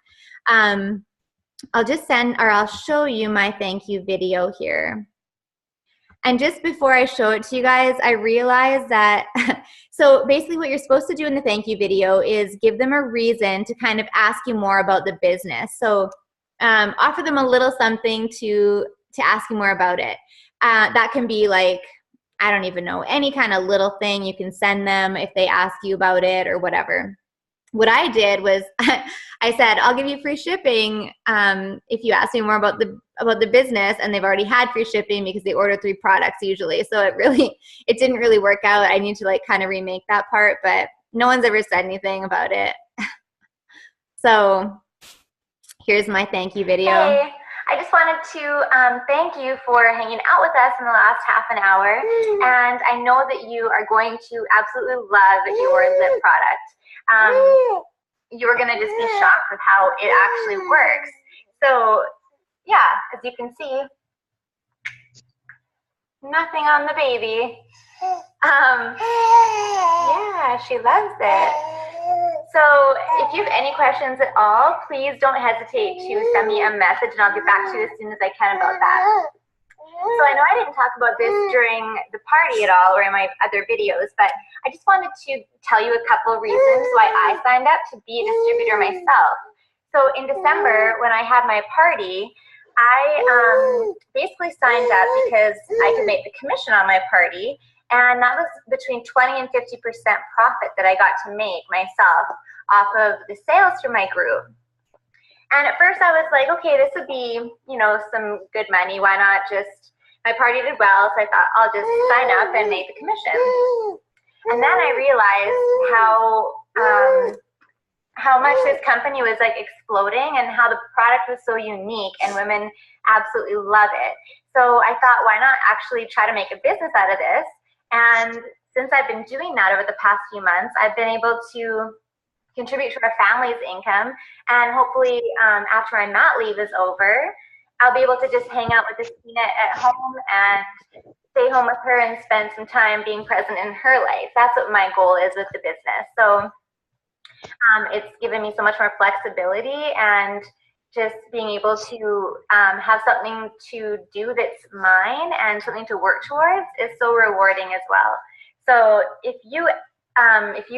A: I'll show you my thank you video here. And just before I show it to you guys, I realized that, so basically what you're supposed to do in the thank you video is give them a reason to kind of ask you more about the business. So offer them a little something to ask you more about it. That can be like, I don't even know, any kind of little thing you can send them if they ask you about it or whatever. What I did was I said, I'll give you free shipping if you ask me more about the business, and they've already had free shipping because they order 3 products usually. So it didn't really work out. I need to like kind of remake that part, but no one's ever said anything about it. So here's my thank you video.
C: Hey, I just wanted to thank you for hanging out with us in the last half an hour. And I know that you are going to absolutely love your lip product. You're going to just be shocked with how it actually works. So yeah, as you can see, nothing on the baby. Yeah, she loves it. So if you have any questions at all, please don't hesitate to send me a message and I'll get back to you as soon as I can about that. So I know I didn't talk about this during the party at all or in my other videos, but I just wanted to tell you a couple of reasons why I signed up to be a distributor myself. So in December, when I had my party, I basically signed up because I could make the commission on my party, and that was between 20 and 50% profit that I got to make myself off of the sales through my group. And at first I was like, okay, this would be, you know, some good money. Why not just, my party did well, so I thought I'll just sign up and make the commission. And then I realized how much this company was like exploding and how the product was so unique and women absolutely love it. So I thought, why not actually try to make a business out of this? And since I've been doing that over the past few months, I've been able to contribute to our family's income, and hopefully after my mat leave is over, I'll be able to just hang out with Christina at home and stay home with her and spend some time being present in her life. That's what my goal is with the business. So it's given me so much more flexibility, and just being able to have something to do that's mine and something to work towards is so rewarding as well. So if you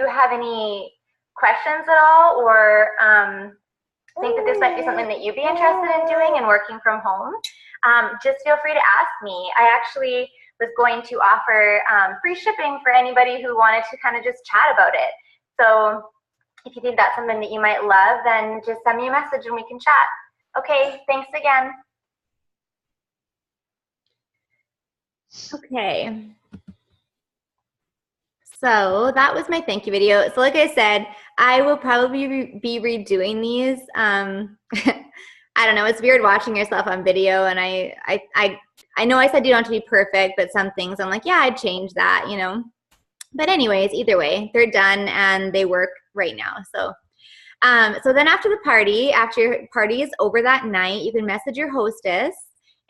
C: have any questions at all, or think that this might be something that you'd be interested in doing and working from home, just feel free to ask me. I actually was going to offer free shipping for anybody who wanted to kind of just chat about it. So if you think that's something that you might love, then just send me a message and we can chat. Okay, thanks again.
A: Okay. So that was my thank you video. So like I said, I will probably be redoing these. I don't know, it's weird watching yourself on video, and I know I said you don't have to be perfect, but some things I'm like, yeah, I'd change that, you know. But anyways, either way, they're done and they work right now. So so then after your party is over that night, you can message your hostess.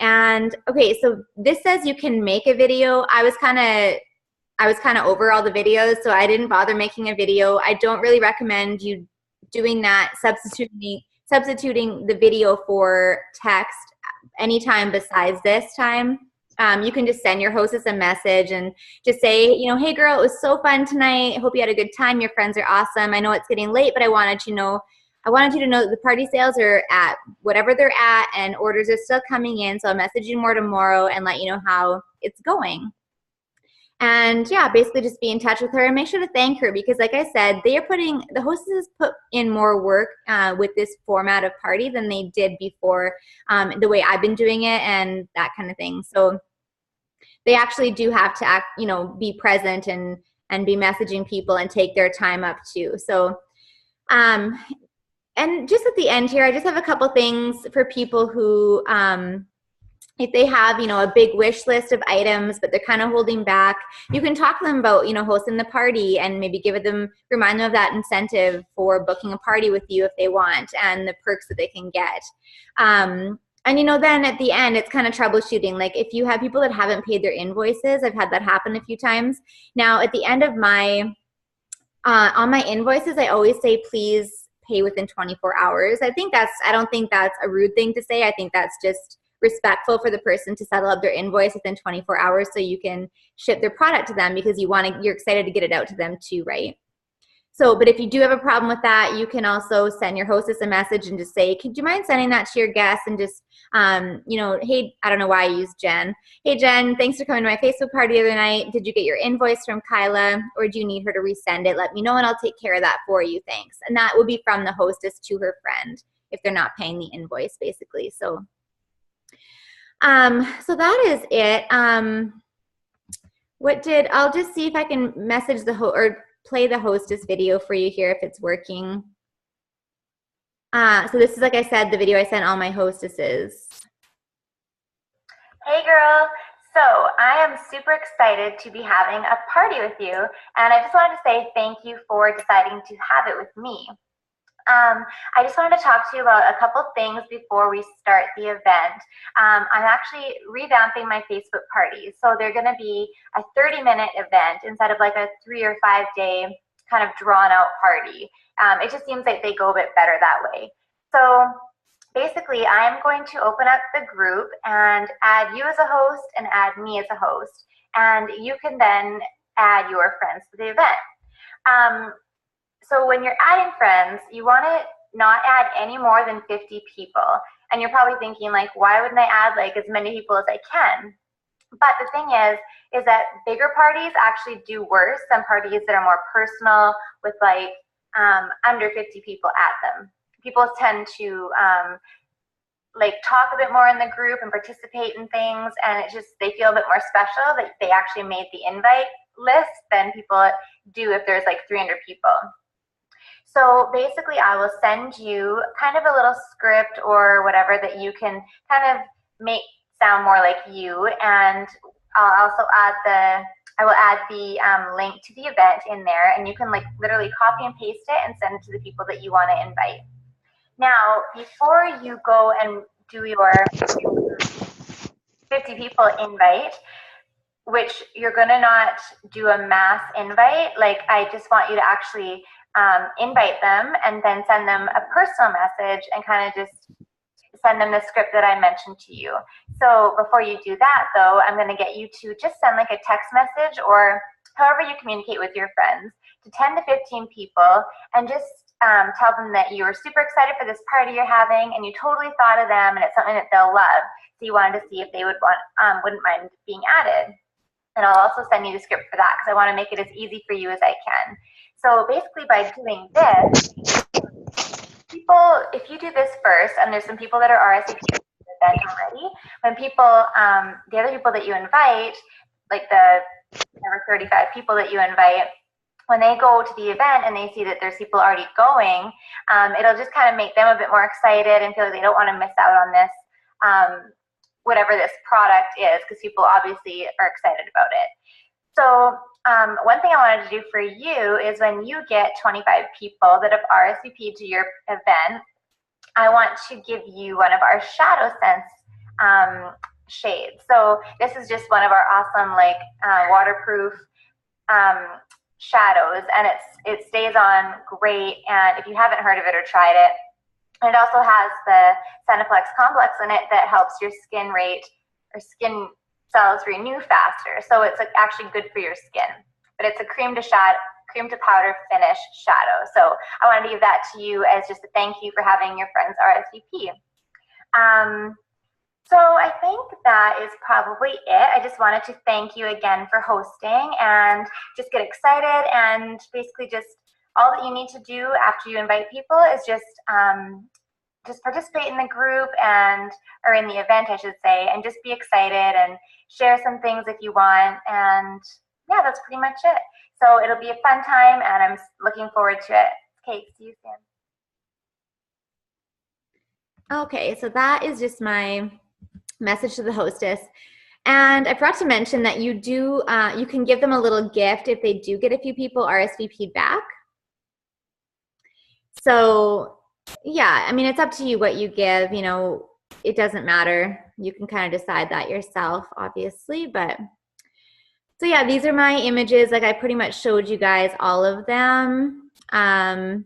A: And okay, so this says you can make a video. I was kind of over all the videos, so I didn't bother making a video. I don't really recommend you doing that, substituting the video for text anytime besides this time. You can just send your hostess a message and just say, you know, hey girl, it was so fun tonight. I hope you had a good time. Your friends are awesome. I know it's getting late, but I wanted you to know that the party sales are at whatever they're at and orders are still coming in. So I'll message you more tomorrow and let you know how it's going. And yeah, basically just be in touch with her and make sure to thank her, because like I said, the hostesses put in more work with this format of party than they did before, the way I've been doing it and that kind of thing. So they actually do have to act, you know, be present and be messaging people and take their time up too. So, and just at the end here, I just have a couple things for people who, if they have, you know, a big wish list of items, but they're kind of holding back, you can talk to them about, you know, hosting the party and maybe remind them of that incentive for booking a party with you if they want, and the perks that they can get. And, you know, then at the end, it's kind of troubleshooting. Like if you have people that haven't paid their invoices, I've had that happen a few times. Now, at the end of on my invoices, I always say, please pay within 24 hours. I don't think that's a rude thing to say. I think that's just respectful for the person to settle up their invoice within 24 hours so you can ship their product to them, because you're excited to get it out to them too, right? So, but if you do have a problem with that, you can also send your hostess a message and just say, could you mind sending that to your guests and just, you know, hey, I don't know why I used Jen. Hey, Jen, thanks for coming to my Facebook party the other night. Did you get your invoice from Kyla, or do you need her to resend it? Let me know and I'll take care of that for you. Thanks. And that will be from the hostess to her friend if they're not paying the invoice, basically. So, so that is it. I'll just see if I can message or play the hostess video for you here if it's working. So this is, like I said, the video I sent all my hostesses.
C: Hey girl, so I am super excited to be having a party with you, and I just wanted to say thank you for deciding to have it with me. I just wanted to talk to you about a couple things before we start the event. I'm actually revamping my Facebook parties. So they're going to be a 30-minute event instead of like a 3 or 5 day kind of drawn out party. It just seems like they go a bit better that way. So basically, I'm going to open up the group and add you as a host and add me as a host. And you can then add your friends to the event. So when you're adding friends, you want to not add any more than 50 people. And you're probably thinking, like, why wouldn't I add like as many people as I can? But the thing is that bigger parties actually do worse than parties that are more personal with like under 50 people at them. People tend to like talk a bit more in the group and participate in things, and they feel a bit more special that they actually made the invite list than people do if there's like 300 people. So basically, I will send you kind of a little script or whatever that you can kind of make sound more like you, and I'll also add the link to the event in there, and you can like literally copy and paste it and send it to the people that you want to invite. Now, before you go and do your 50 people invite, which you're gonna not do a mass invite, like I just want you to actually invite them and then send them a personal message and kind of just send them the script that I mentioned to you. So before you do that though, I'm gonna get you to just send like a text message or however you communicate with your friends to 10 to 15 people and just tell them that you were super excited for this party you're having and you totally thought of them and it's something that they'll love. So you wanted to see if they wouldn't mind being added. And I'll also send you the script for that because I want to make it as easy for you as I can. So basically by doing this, if you do this first, and there's some people that are RSVP to the event already, when people, the other people that you invite, like the 35 people that you invite, when they go to the event and they see that there's people already going, it'll just kind of make them a bit more excited and feel like they don't want to miss out on this, whatever this product is, because people obviously are excited about it. So one thing I wanted to do for you is when you get 25 people that have RSVP'd to your event, I want to give you one of our Shadow Sense shades. So this is just one of our awesome like waterproof shadows, and it stays on great. And if you haven't heard of it or tried it, it also has the Senaplex complex in it that helps your skin rate or skin cells renew faster. So it's actually good for your skin. But it's a cream to powder finish shadow. So I wanted to give that to you as just a thank you for having your friends RSVP. So I think that is probably it. I just wanted to thank you again for hosting and just get excited, and basically just all that you need to do after you invite people is just participate in the group or in the event, I should say, and just be excited and share some things if you want. And yeah, that's pretty much it. So it'll be a fun time and I'm looking forward to it. Okay, see you soon.
A: Okay, so that is just my message to the hostess. And I forgot to mention that you can give them a little gift if they do get a few people RSVP'd back. So yeah, I mean, it's up to you what you give, you know, it doesn't matter. You can kind of decide that yourself, obviously, but so yeah, these are my images. Like I pretty much showed you guys all of them. And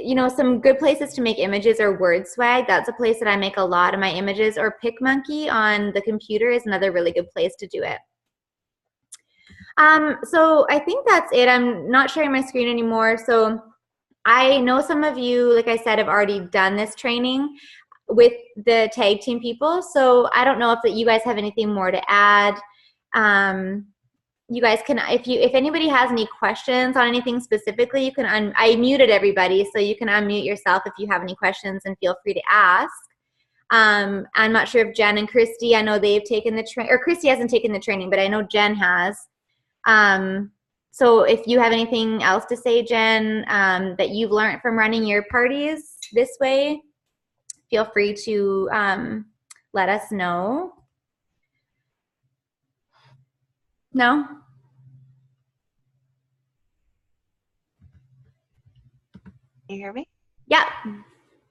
A: you know, some good places to make images are WordSwag. That's a place that I make a lot of my images, or PicMonkey on the computer is another really good place to do it. So I think that's it. I'm not sharing my screen anymore. So I know some of you, like I said, have already done this training with the tag team people. So I don't know if you guys have anything more to add. You guys can, if anybody has any questions on anything specifically, you can, I muted everybody, so you can unmute yourself if you have any questions and feel free to ask. I'm not sure if Jen and Christy, I know they've taken the training, or Christy hasn't taken the training, but I know Jen has. So if you have anything else to say, Jen, that you've learned from running your parties this way, feel free to let us know. No?
D: Can you hear me?
A: Yeah.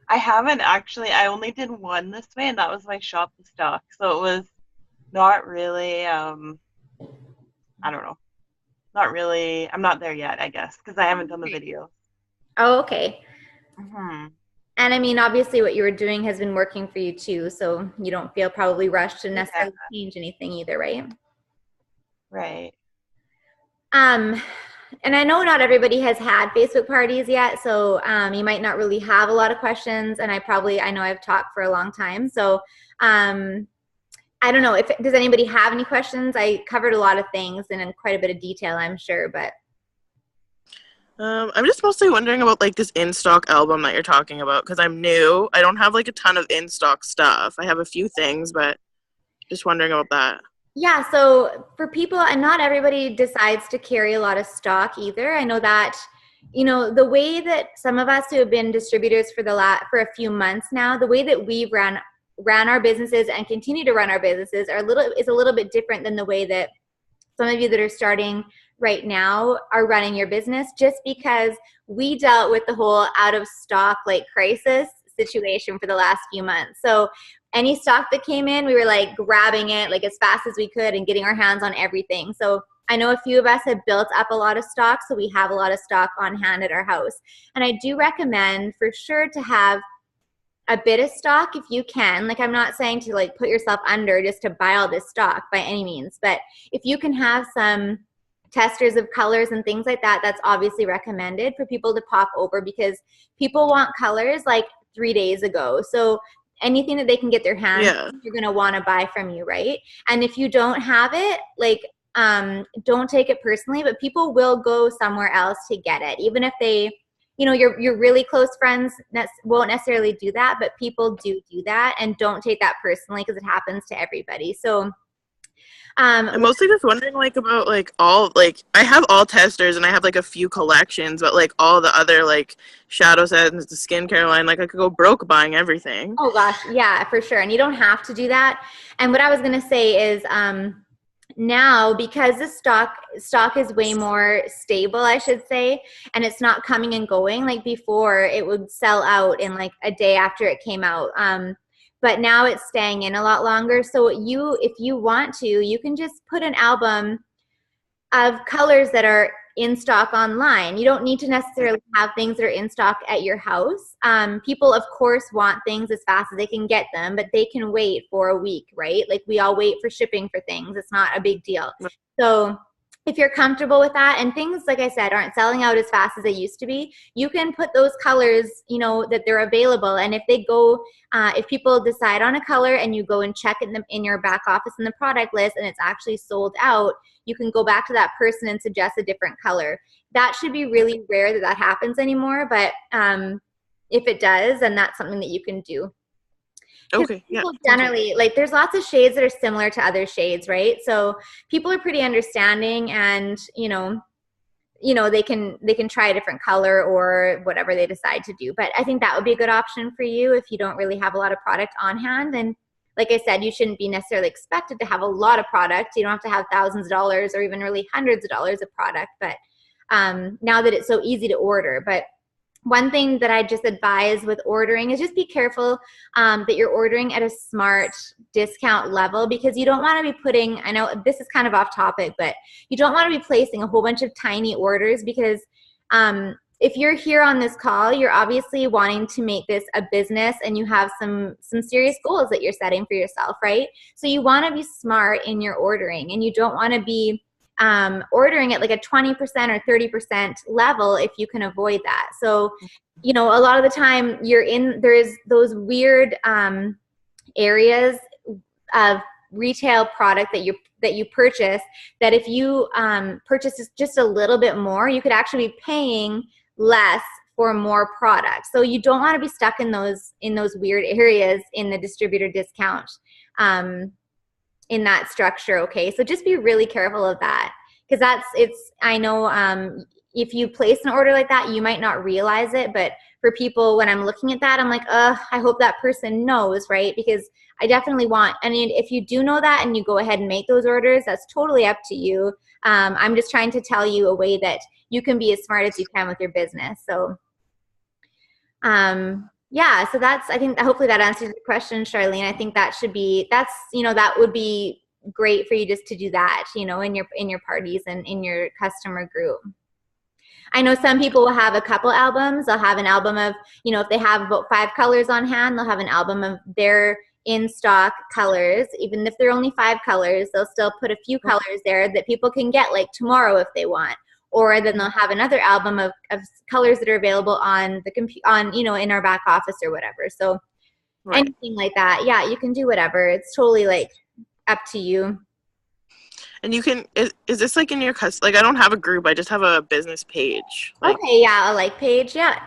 D: I haven't actually. I only did one this way, and that was my shop the stock. So it was not really, I don't know. Not really, I'm not there yet, I guess, because I haven't done the video.
A: Oh, okay.
D: Mm-hmm.
A: And I mean, obviously what you were doing has been working for you too, so you don't feel probably rushed to necessarily change anything either, right?
D: Right.
A: And I know not everybody has had Facebook parties yet, so you might not really have a lot of questions, and I know I've talked for a long time, so I don't know, does anybody have any questions? I covered a lot of things and in quite a bit of detail, I'm sure, but.
E: I'm just mostly wondering about like this in-stock album that you're talking about, because I'm new. I don't have like a ton of in-stock stuff. I have a few things, but just wondering about that.
A: Yeah, so for people, and not everybody decides to carry a lot of stock either. I know that, the way that some of us who have been distributors for a few months now, the way that we've ran our businesses and continue to run our businesses is a little bit different than the way that some of you that are starting right now are running your business, just because we dealt with the whole out of stock crisis situation for the last few months. So any stock that came in, we were grabbing it as fast as we could and getting our hands on everything. So I know a few of us have built up a lot of stock, so we have a lot of stock on hand at our house. And I do recommend for sure to have a bit of stock if you can. I'm not saying to put yourself under just to buy all this stock by any means, but if you can have some testers of colors and things like that, that's obviously recommended for people to pop over, because people want colors 3 days ago. So anything that they can get their hands on, you're going to want to buy from you, right? And if you don't have it, don't take it personally, but people will go somewhere else to get it, even if they, your really close friends won't necessarily do that, but people do that, and don't take that personally, because it happens to everybody. So I'm
E: mostly just wondering about I have all testers and I have a few collections, but all the other shadow sets, the skincare line, I could go broke buying everything.
A: Oh gosh, yeah, for sure. And you don't have to do that. And what I was gonna say is now, because the stock is way more stable, I should say, and it's not coming and going like before. It would sell out in a day after it came out. But now it's staying in a lot longer. So if you want to, you can just put an album of colors that are in stock online. You don't need to necessarily have things that are in stock at your house. People, of course, want things as fast as they can get them, but they can wait for a week, right? We all wait for shipping for things. It's not a big deal. So if you're comfortable with that, and things, like I said, aren't selling out as fast as they used to be, you can put those colors, that they're available. And if they go, if people decide on a color and you go and check in your back office in the product list and it's actually sold out, you can go back to that person and suggest a different color. That should be really rare that happens anymore, but if it does, then that's something that you can do.
E: Okay. Yeah.
A: Generally, there's lots of shades that are similar to other shades, right? So people are pretty understanding, and they can try a different color or whatever they decide to do. But I think that would be a good option for you if you don't really have a lot of product on hand. And like I said, you shouldn't be necessarily expected to have a lot of product. You don't have to have thousands of dollars or even really hundreds of dollars of product. But now that it's so easy to order, but one thing that I just advise with ordering is just be careful that you're ordering at a smart discount level, because you don't want to be putting, I know this is kind of off topic, but you don't want to be placing a whole bunch of tiny orders, because if you're here on this call, you're obviously wanting to make this a business and you have some serious goals that you're setting for yourself, right? So you want to be smart in your ordering, and you don't want to be ordering at like a 20% or 30% level if you can avoid that. So, you know, a lot of the time there's those weird areas of retail product that you purchase that if you purchase just a little bit more, you could actually be paying less for more products. So you don't want to be stuck in those weird areas in the distributor discount in that structure. Okay, so just be really careful of that, because I know if you place an order like that, you might not realize it, but for people, when I'm looking at that, I'm like, I hope that person knows, right? Because I definitely want, I mean, if you do know that and you go ahead and make those orders, that's totally up to you. I'm just trying to tell you a way that you can be as smart as you can with your business. So, yeah, so I think hopefully that answers your question, Charlene. I think that would be great for you just to do that, you know, in your parties and in your customer group. I know some people will have a couple albums. They'll have an album of, you know, if they have about 5 colors on hand, they'll have an album of their in-stock colors. Even if they're only 5 colors, they'll still put a few colors there that people can get like tomorrow if they want. Or then they'll have another album of colors that are available on the you know, in our back office or whatever. So anything like that, yeah, you can do whatever. It's totally like up to you.
E: And you can, is this like in your like I don't have a group, I just have a business page. Like,
A: okay, yeah, a like page, yeah.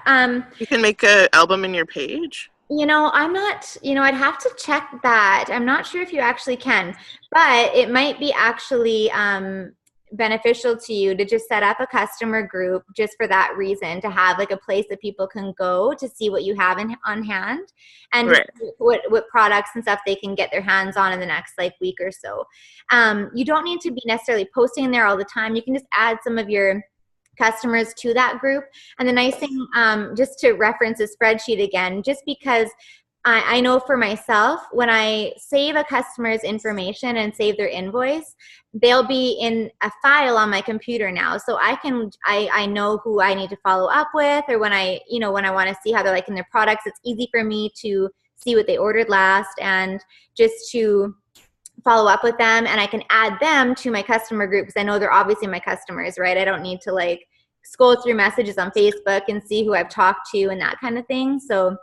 E: You can make an album in your page?
A: You know, I'm not, you know, I'd have to check that. I'm not sure if you actually can, but it might be actually beneficial to you to just set up a customer group just for that reason, to have like a place that people can go to see what you have on hand and
E: right.
A: what products and stuff they can get their hands on in the next like week or so. You don't need to be necessarily posting there all the time. You can just add some of your customers to that group. And the nice thing, just to reference a spreadsheet again, just because I know for myself, when I save a customer's information and save their invoice, they'll be in a file on my computer now. So I know who I need to follow up with, or when I want to see how they're liking their products, it's easy for me to see what they ordered last and just to follow up with them. And I can add them to my customer group because I know they're obviously my customers, right? I don't need to like scroll through messages on Facebook and see who I've talked to and that kind of thing. So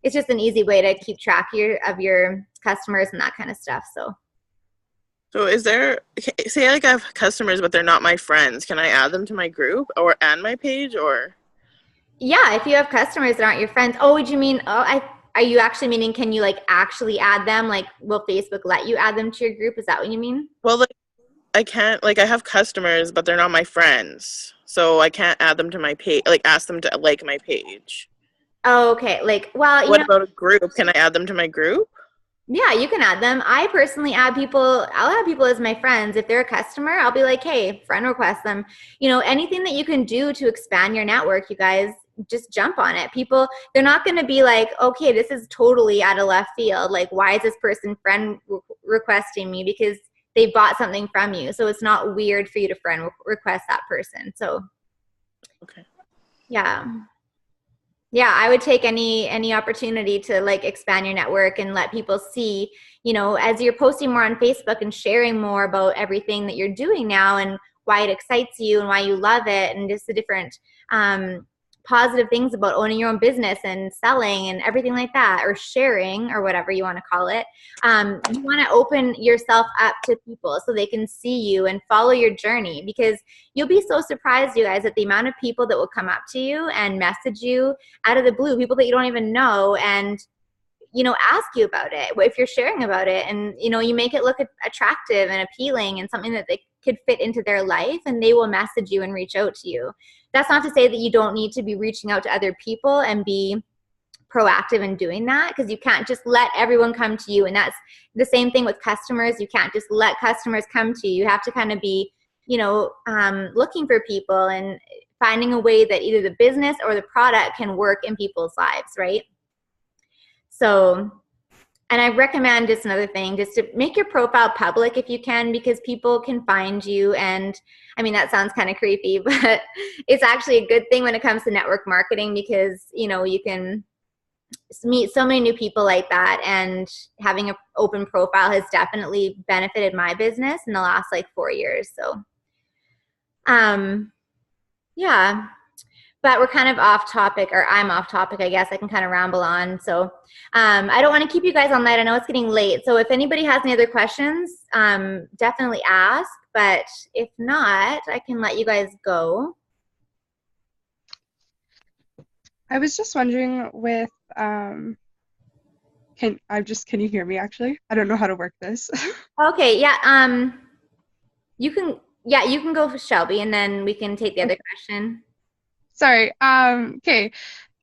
A: it's just an easy way to keep track of your customers and that kind of stuff. So
E: is there, say like I have customers, but they're not my friends. Can I add them to my group and my page, or?
A: Yeah, if you have customers that aren't your friends. Oh, would you mean, are you actually meaning, can you like actually add them? Like, will Facebook let you add them to your group? Is that what you mean?
E: Well, like, I can't, like I have customers, but they're not my friends. So I can't add them to my page, like ask them to like my page.
A: Oh, okay. Like, well,
E: what about a group? Can I add them to my group?
A: Yeah, you can add them. I personally add people. I'll add people as my friends. If they're a customer, I'll be like, hey, friend request them. You know, anything that you can do to expand your network, you guys, just jump on it. People, they're not going to be like, okay, this is totally out of left field. Like, why is this person friend requesting me? Because they bought something from you. So it's not weird for you to friend request that person. So,
E: okay.
A: Yeah, I would take any opportunity to like expand your network and let people see, you know, as you're posting more on Facebook and sharing more about everything that you're doing now and why it excites you and why you love it, and just the different positive things about owning your own business and selling and everything like that, or sharing, or whatever you want to call it. You want to open yourself up to people so they can see you and follow your journey, because you'll be so surprised, you guys, at the amount of people that will come up to you and message you out of the blue, people that you don't even know, and, you know, ask you about it if you're sharing about it. And, you know, you make it look attractive and appealing and something that they could fit into their life, and they will message you and reach out to you. That's not to say that you don't need to be reaching out to other people and be proactive in doing that, because you can't just let everyone come to you. And that's the same thing with customers. You can't just let customers come to you. You have to kind of be, you know, looking for people and finding a way that either the business or the product can work in people's lives, right? So, and I recommend, just another thing, just to make your profile public if you can, because people can find you. And I mean, that sounds kind of creepy, but it's actually a good thing when it comes to network marketing, because, you know, you can meet so many new people like that. And having an open profile has definitely benefited my business in the last like 4 years. So Yeah, but we're kind of off topic, or I'm off topic, I guess. I can kind of ramble on. So I don't want to keep you guys all night. I know it's getting late. So if anybody has any other questions, definitely ask. But if not, I can let you guys go.
F: I was just wondering with can you hear me actually? I don't know how to work this.
A: Okay, yeah. You can go for Shelby, and then we can take the other question.
F: Sorry. Okay.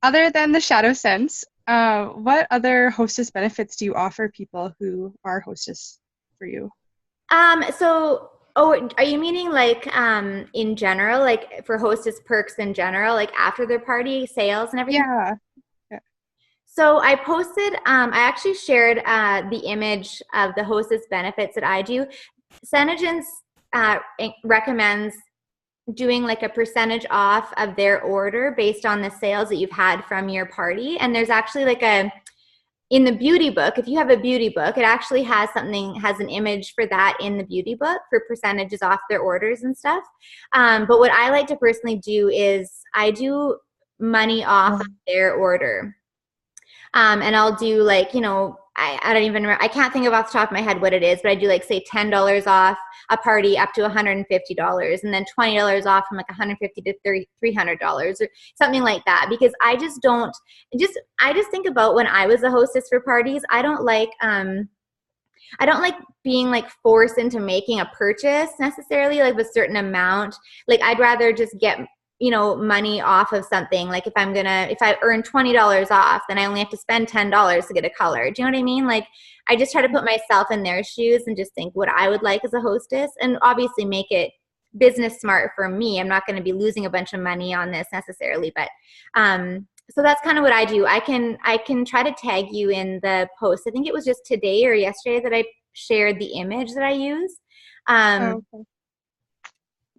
F: Other than the Shadow Sense, what other hostess benefits do you offer people who are hostess for you?
A: Are you meaning like in general, like for hostess perks in general, like after their party sales and everything?
F: Yeah. Yeah.
A: So I posted, I actually shared the image of the hostess benefits that I do. Synogens recommends doing like a percentage off of their order based on the sales that you've had from your party. And there's actually like in the beauty book, if you have a beauty book, it actually has an image for that in the beauty book for percentages off their orders and stuff. But what I like to personally do is I do money off of their order. And I'll do like, I can't think of off the top of my head what it is, but I do like say $10 off a party up to $150, and then $20 off from like $150 to $300 or something like that. Because I just think about when I was a hostess for parties, I don't like being like forced into making a purchase necessarily, like with a certain amount. Like I'd rather just get money off of something. Like if I earn $20 off, then I only have to spend $10 to get a color. Do you know what I mean? Like I just try to put myself in their shoes and just think what I would like as a hostess, and obviously make it business smart for me. I'm not going to be losing a bunch of money on this necessarily, but so that's kind of what I do. I can try to tag you in the post. I think it was just today or yesterday that I shared the image that I use.
F: Okay.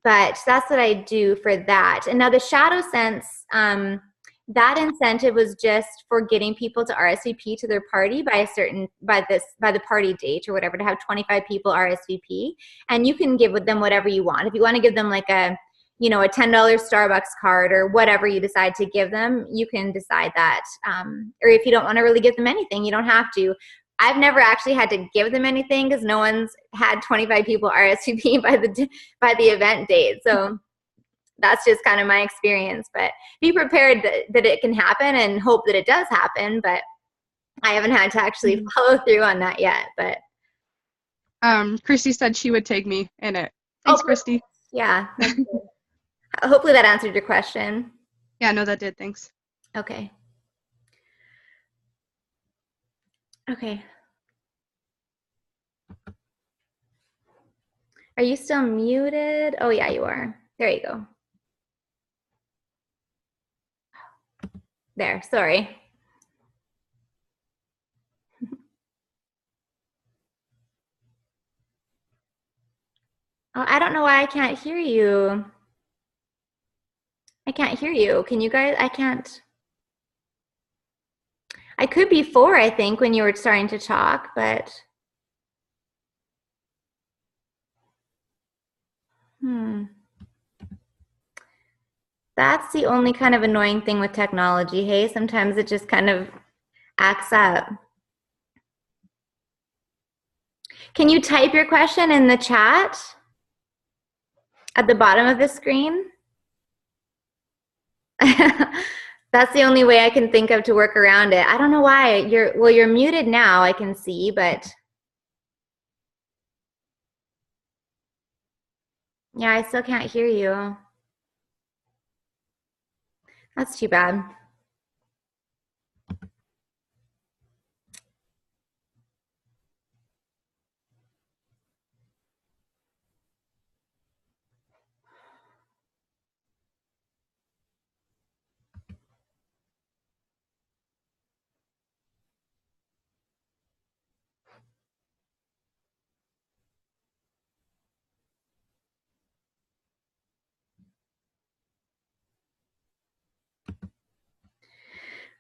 A: But that's what I do for that. And now the Shadow Sense, that incentive was just for getting people to RSVP to their party by the party date or whatever, to have 25 people RSVP. And you can give them whatever you want. If you want to give them like a $10 Starbucks card or whatever you decide to give them, you can decide that. Or if you don't want to really give them anything, you don't have to. I've never actually had to give them anything because no one's had 25 people RSVP by the event date. So that's just kind of my experience. But be prepared that it can happen and hope that it does happen. But I haven't had to actually follow through on that yet. But
F: Christy said she would tag me in it. Thanks, Christy.
A: Yeah. Hopefully that answered your question.
F: Yeah, no, that did. Thanks.
A: Okay. Okay. Are you still muted? Oh, yeah, you are. There you go. There, sorry. Oh, I don't know why I can't hear you. I can't hear you. Can you guys? I can't. I could be 4, I think, when you were starting to talk, but. That's the only kind of annoying thing with technology, hey? Sometimes it just kind of acts up. Can you type your question in the chat at the bottom of the screen? That's the only way I can think of to work around it. I don't know why. You're muted now, I can see, but yeah, I still can't hear you. That's too bad.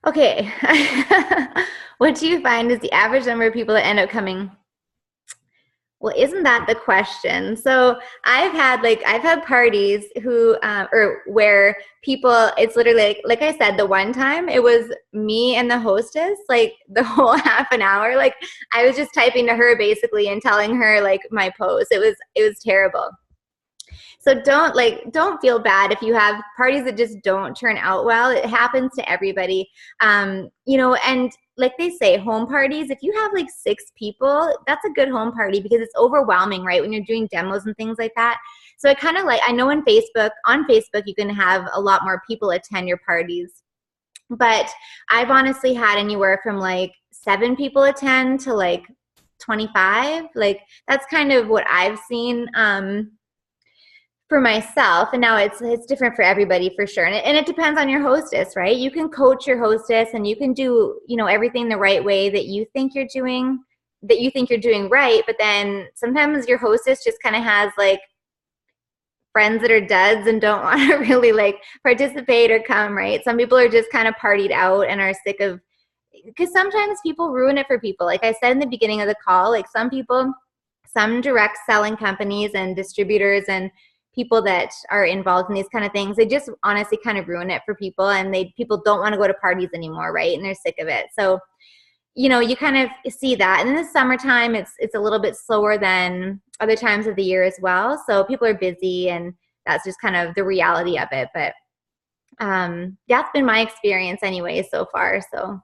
A: Okay. What do you find is the average number of people that end up coming? Well, isn't that the question? So I've had parties who or where people, it's literally like I said, the one time it was me and the hostess, like the whole half an hour. Like I was just typing to her basically and telling her like my post. It was terrible. So don't feel bad if you have parties that just don't turn out well. It happens to everybody. And like they say, home parties, if you have like 6 people, that's a good home party because it's overwhelming, right? When you're doing demos and things like that. So I know on Facebook you can have a lot more people attend your parties, but I've honestly had anywhere from like 7 people attend to like 25. Like that's kind of what I've seen for myself. And now it's different for everybody for sure. And it depends on your hostess, right? You can coach your hostess and you can do, everything the right way that you think you're doing right. But then sometimes your hostess just kind of has like friends that are duds and don't want to really like participate or come, right? Some people are just kind of partied out and are sick of, because sometimes people ruin it for people. Like I said in the beginning of the call, like some direct selling companies and distributors and people that are involved in these kind of things, they just honestly kind of ruin it for people, and people don't want to go to parties anymore, right? And they're sick of it. So, you kind of see that. And in the summertime, it's a little bit slower than other times of the year as well. So people are busy, and that's just kind of the reality of it. But that's been my experience anyway so far. So.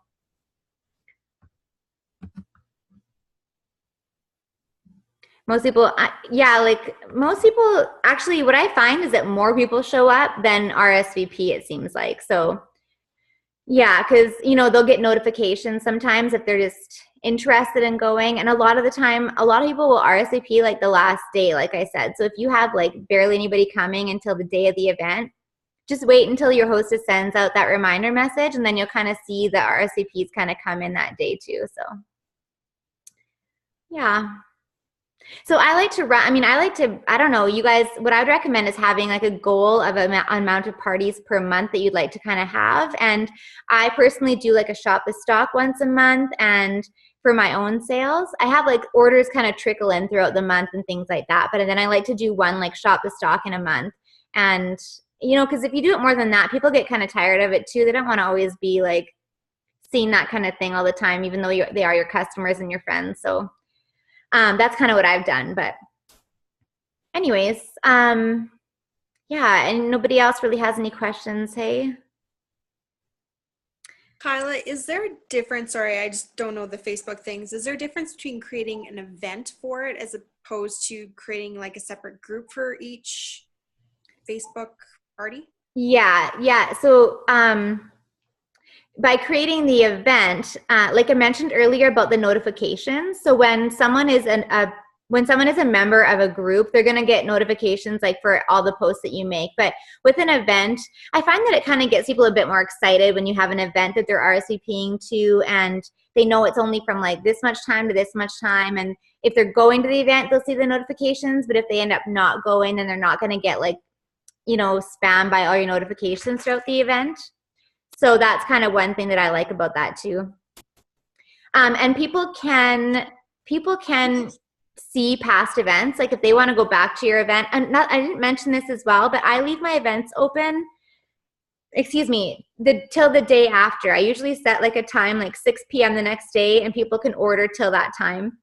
A: Most people, actually, what I find is that more people show up than RSVP, it seems like. So, yeah, because, they'll get notifications sometimes if they're just interested in going. And a lot of the time, a lot of people will RSVP like the last day, like I said. So if you have like barely anybody coming until the day of the event, just wait until your hostess sends out that reminder message, and then you'll kind of see the RSVPs kind of come in that day too. So, yeah. So I don't know, you guys, what I would recommend is having like a goal of an amount of parties per month that you'd like to kind of have. And I personally do like a shop the stock once a month. And for my own sales, I have like orders kind of trickle in throughout the month and things like that. But then I like to do one like shop the stock in a month. And, because if you do it more than that, people get kind of tired of it too. They don't want to always be like seeing that kind of thing all the time, even though they are your customers and your friends. So that's kind of what I've done. But anyways, yeah, and nobody else really has any questions, hey?
B: Kyla, is there a difference, sorry, I just don't know the Facebook things. Is there a difference between creating an event for it as opposed to creating like a separate group for each Facebook party?
A: Yeah. So by creating the event, like I mentioned earlier about the notifications. So when someone is a member of a group, they're going to get notifications like for all the posts that you make. But with an event, I find that it kind of gets people a bit more excited when you have an event that they're RSVPing to, and they know it's only from like this much time to this much time. And if they're going to the event, they'll see the notifications. But if they end up not going, then they're not going to get like, spammed by all your notifications throughout the event. So that's kind of one thing that I like about that too. And people can see past events. Like if they want to go back to your event, and I didn't mention this as well, but I leave my events open, till the day after. I usually set like a time, like 6 p.m. the next day, and people can order till that time.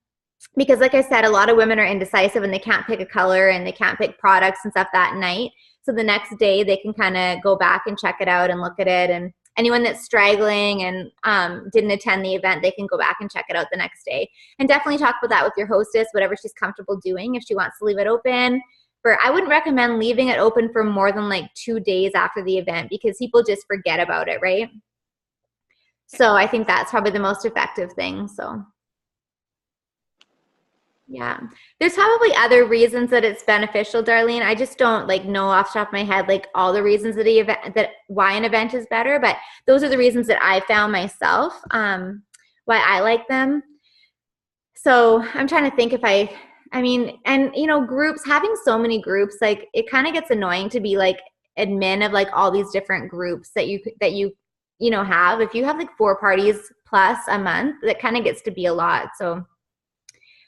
A: Because like I said, a lot of women are indecisive and they can't pick a color and they can't pick products and stuff that night. So the next day they can kind of go back and check it out and look at it. And anyone that's straggling and didn't attend the event, they can go back and check it out the next day. And definitely talk about that with your hostess, whatever she's comfortable doing. If she wants to leave it open, I wouldn't recommend leaving it open for more than like 2 days after the event, because people just forget about it, right? So I think that's probably the most effective thing. So yeah, there's probably other reasons that it's beneficial, Darlene. I just don't like know off the top of my head like all the reasons that why an event is better, but those are the reasons that I found myself, why I like them. So I'm trying to think if groups, having so many groups, like it kind of gets annoying to be like admin of like all these different groups that you have. If you have like 4 parties plus a month, that kind of gets to be a lot. So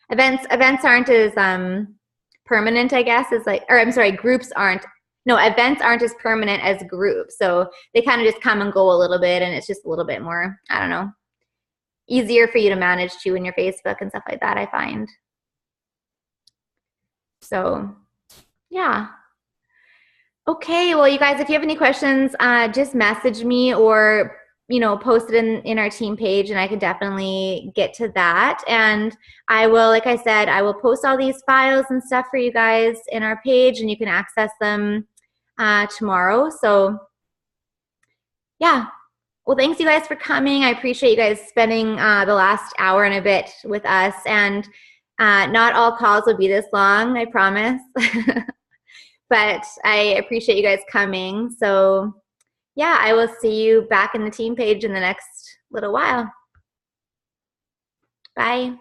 A: Events aren't as permanent, I guess, as like, or I'm sorry, groups aren't. No, events aren't as permanent as groups. So they kind of just come and go a little bit, and it's just a little bit more, I don't know, easier for you to manage too in your Facebook and stuff like that, I find. So, yeah. Okay, well, you guys, if you have any questions, just message me or, you know, post it in our team page, and I can definitely get to that. And I will, like I said, I will post all these files and stuff for you guys in our page, and you can access them tomorrow. So, yeah. Well, thanks you guys for coming. I appreciate you guys spending the last hour and a bit with us. And not all calls will be this long, I promise. But I appreciate you guys coming. So, yeah, I will see you back in the team page in the next little while. Bye.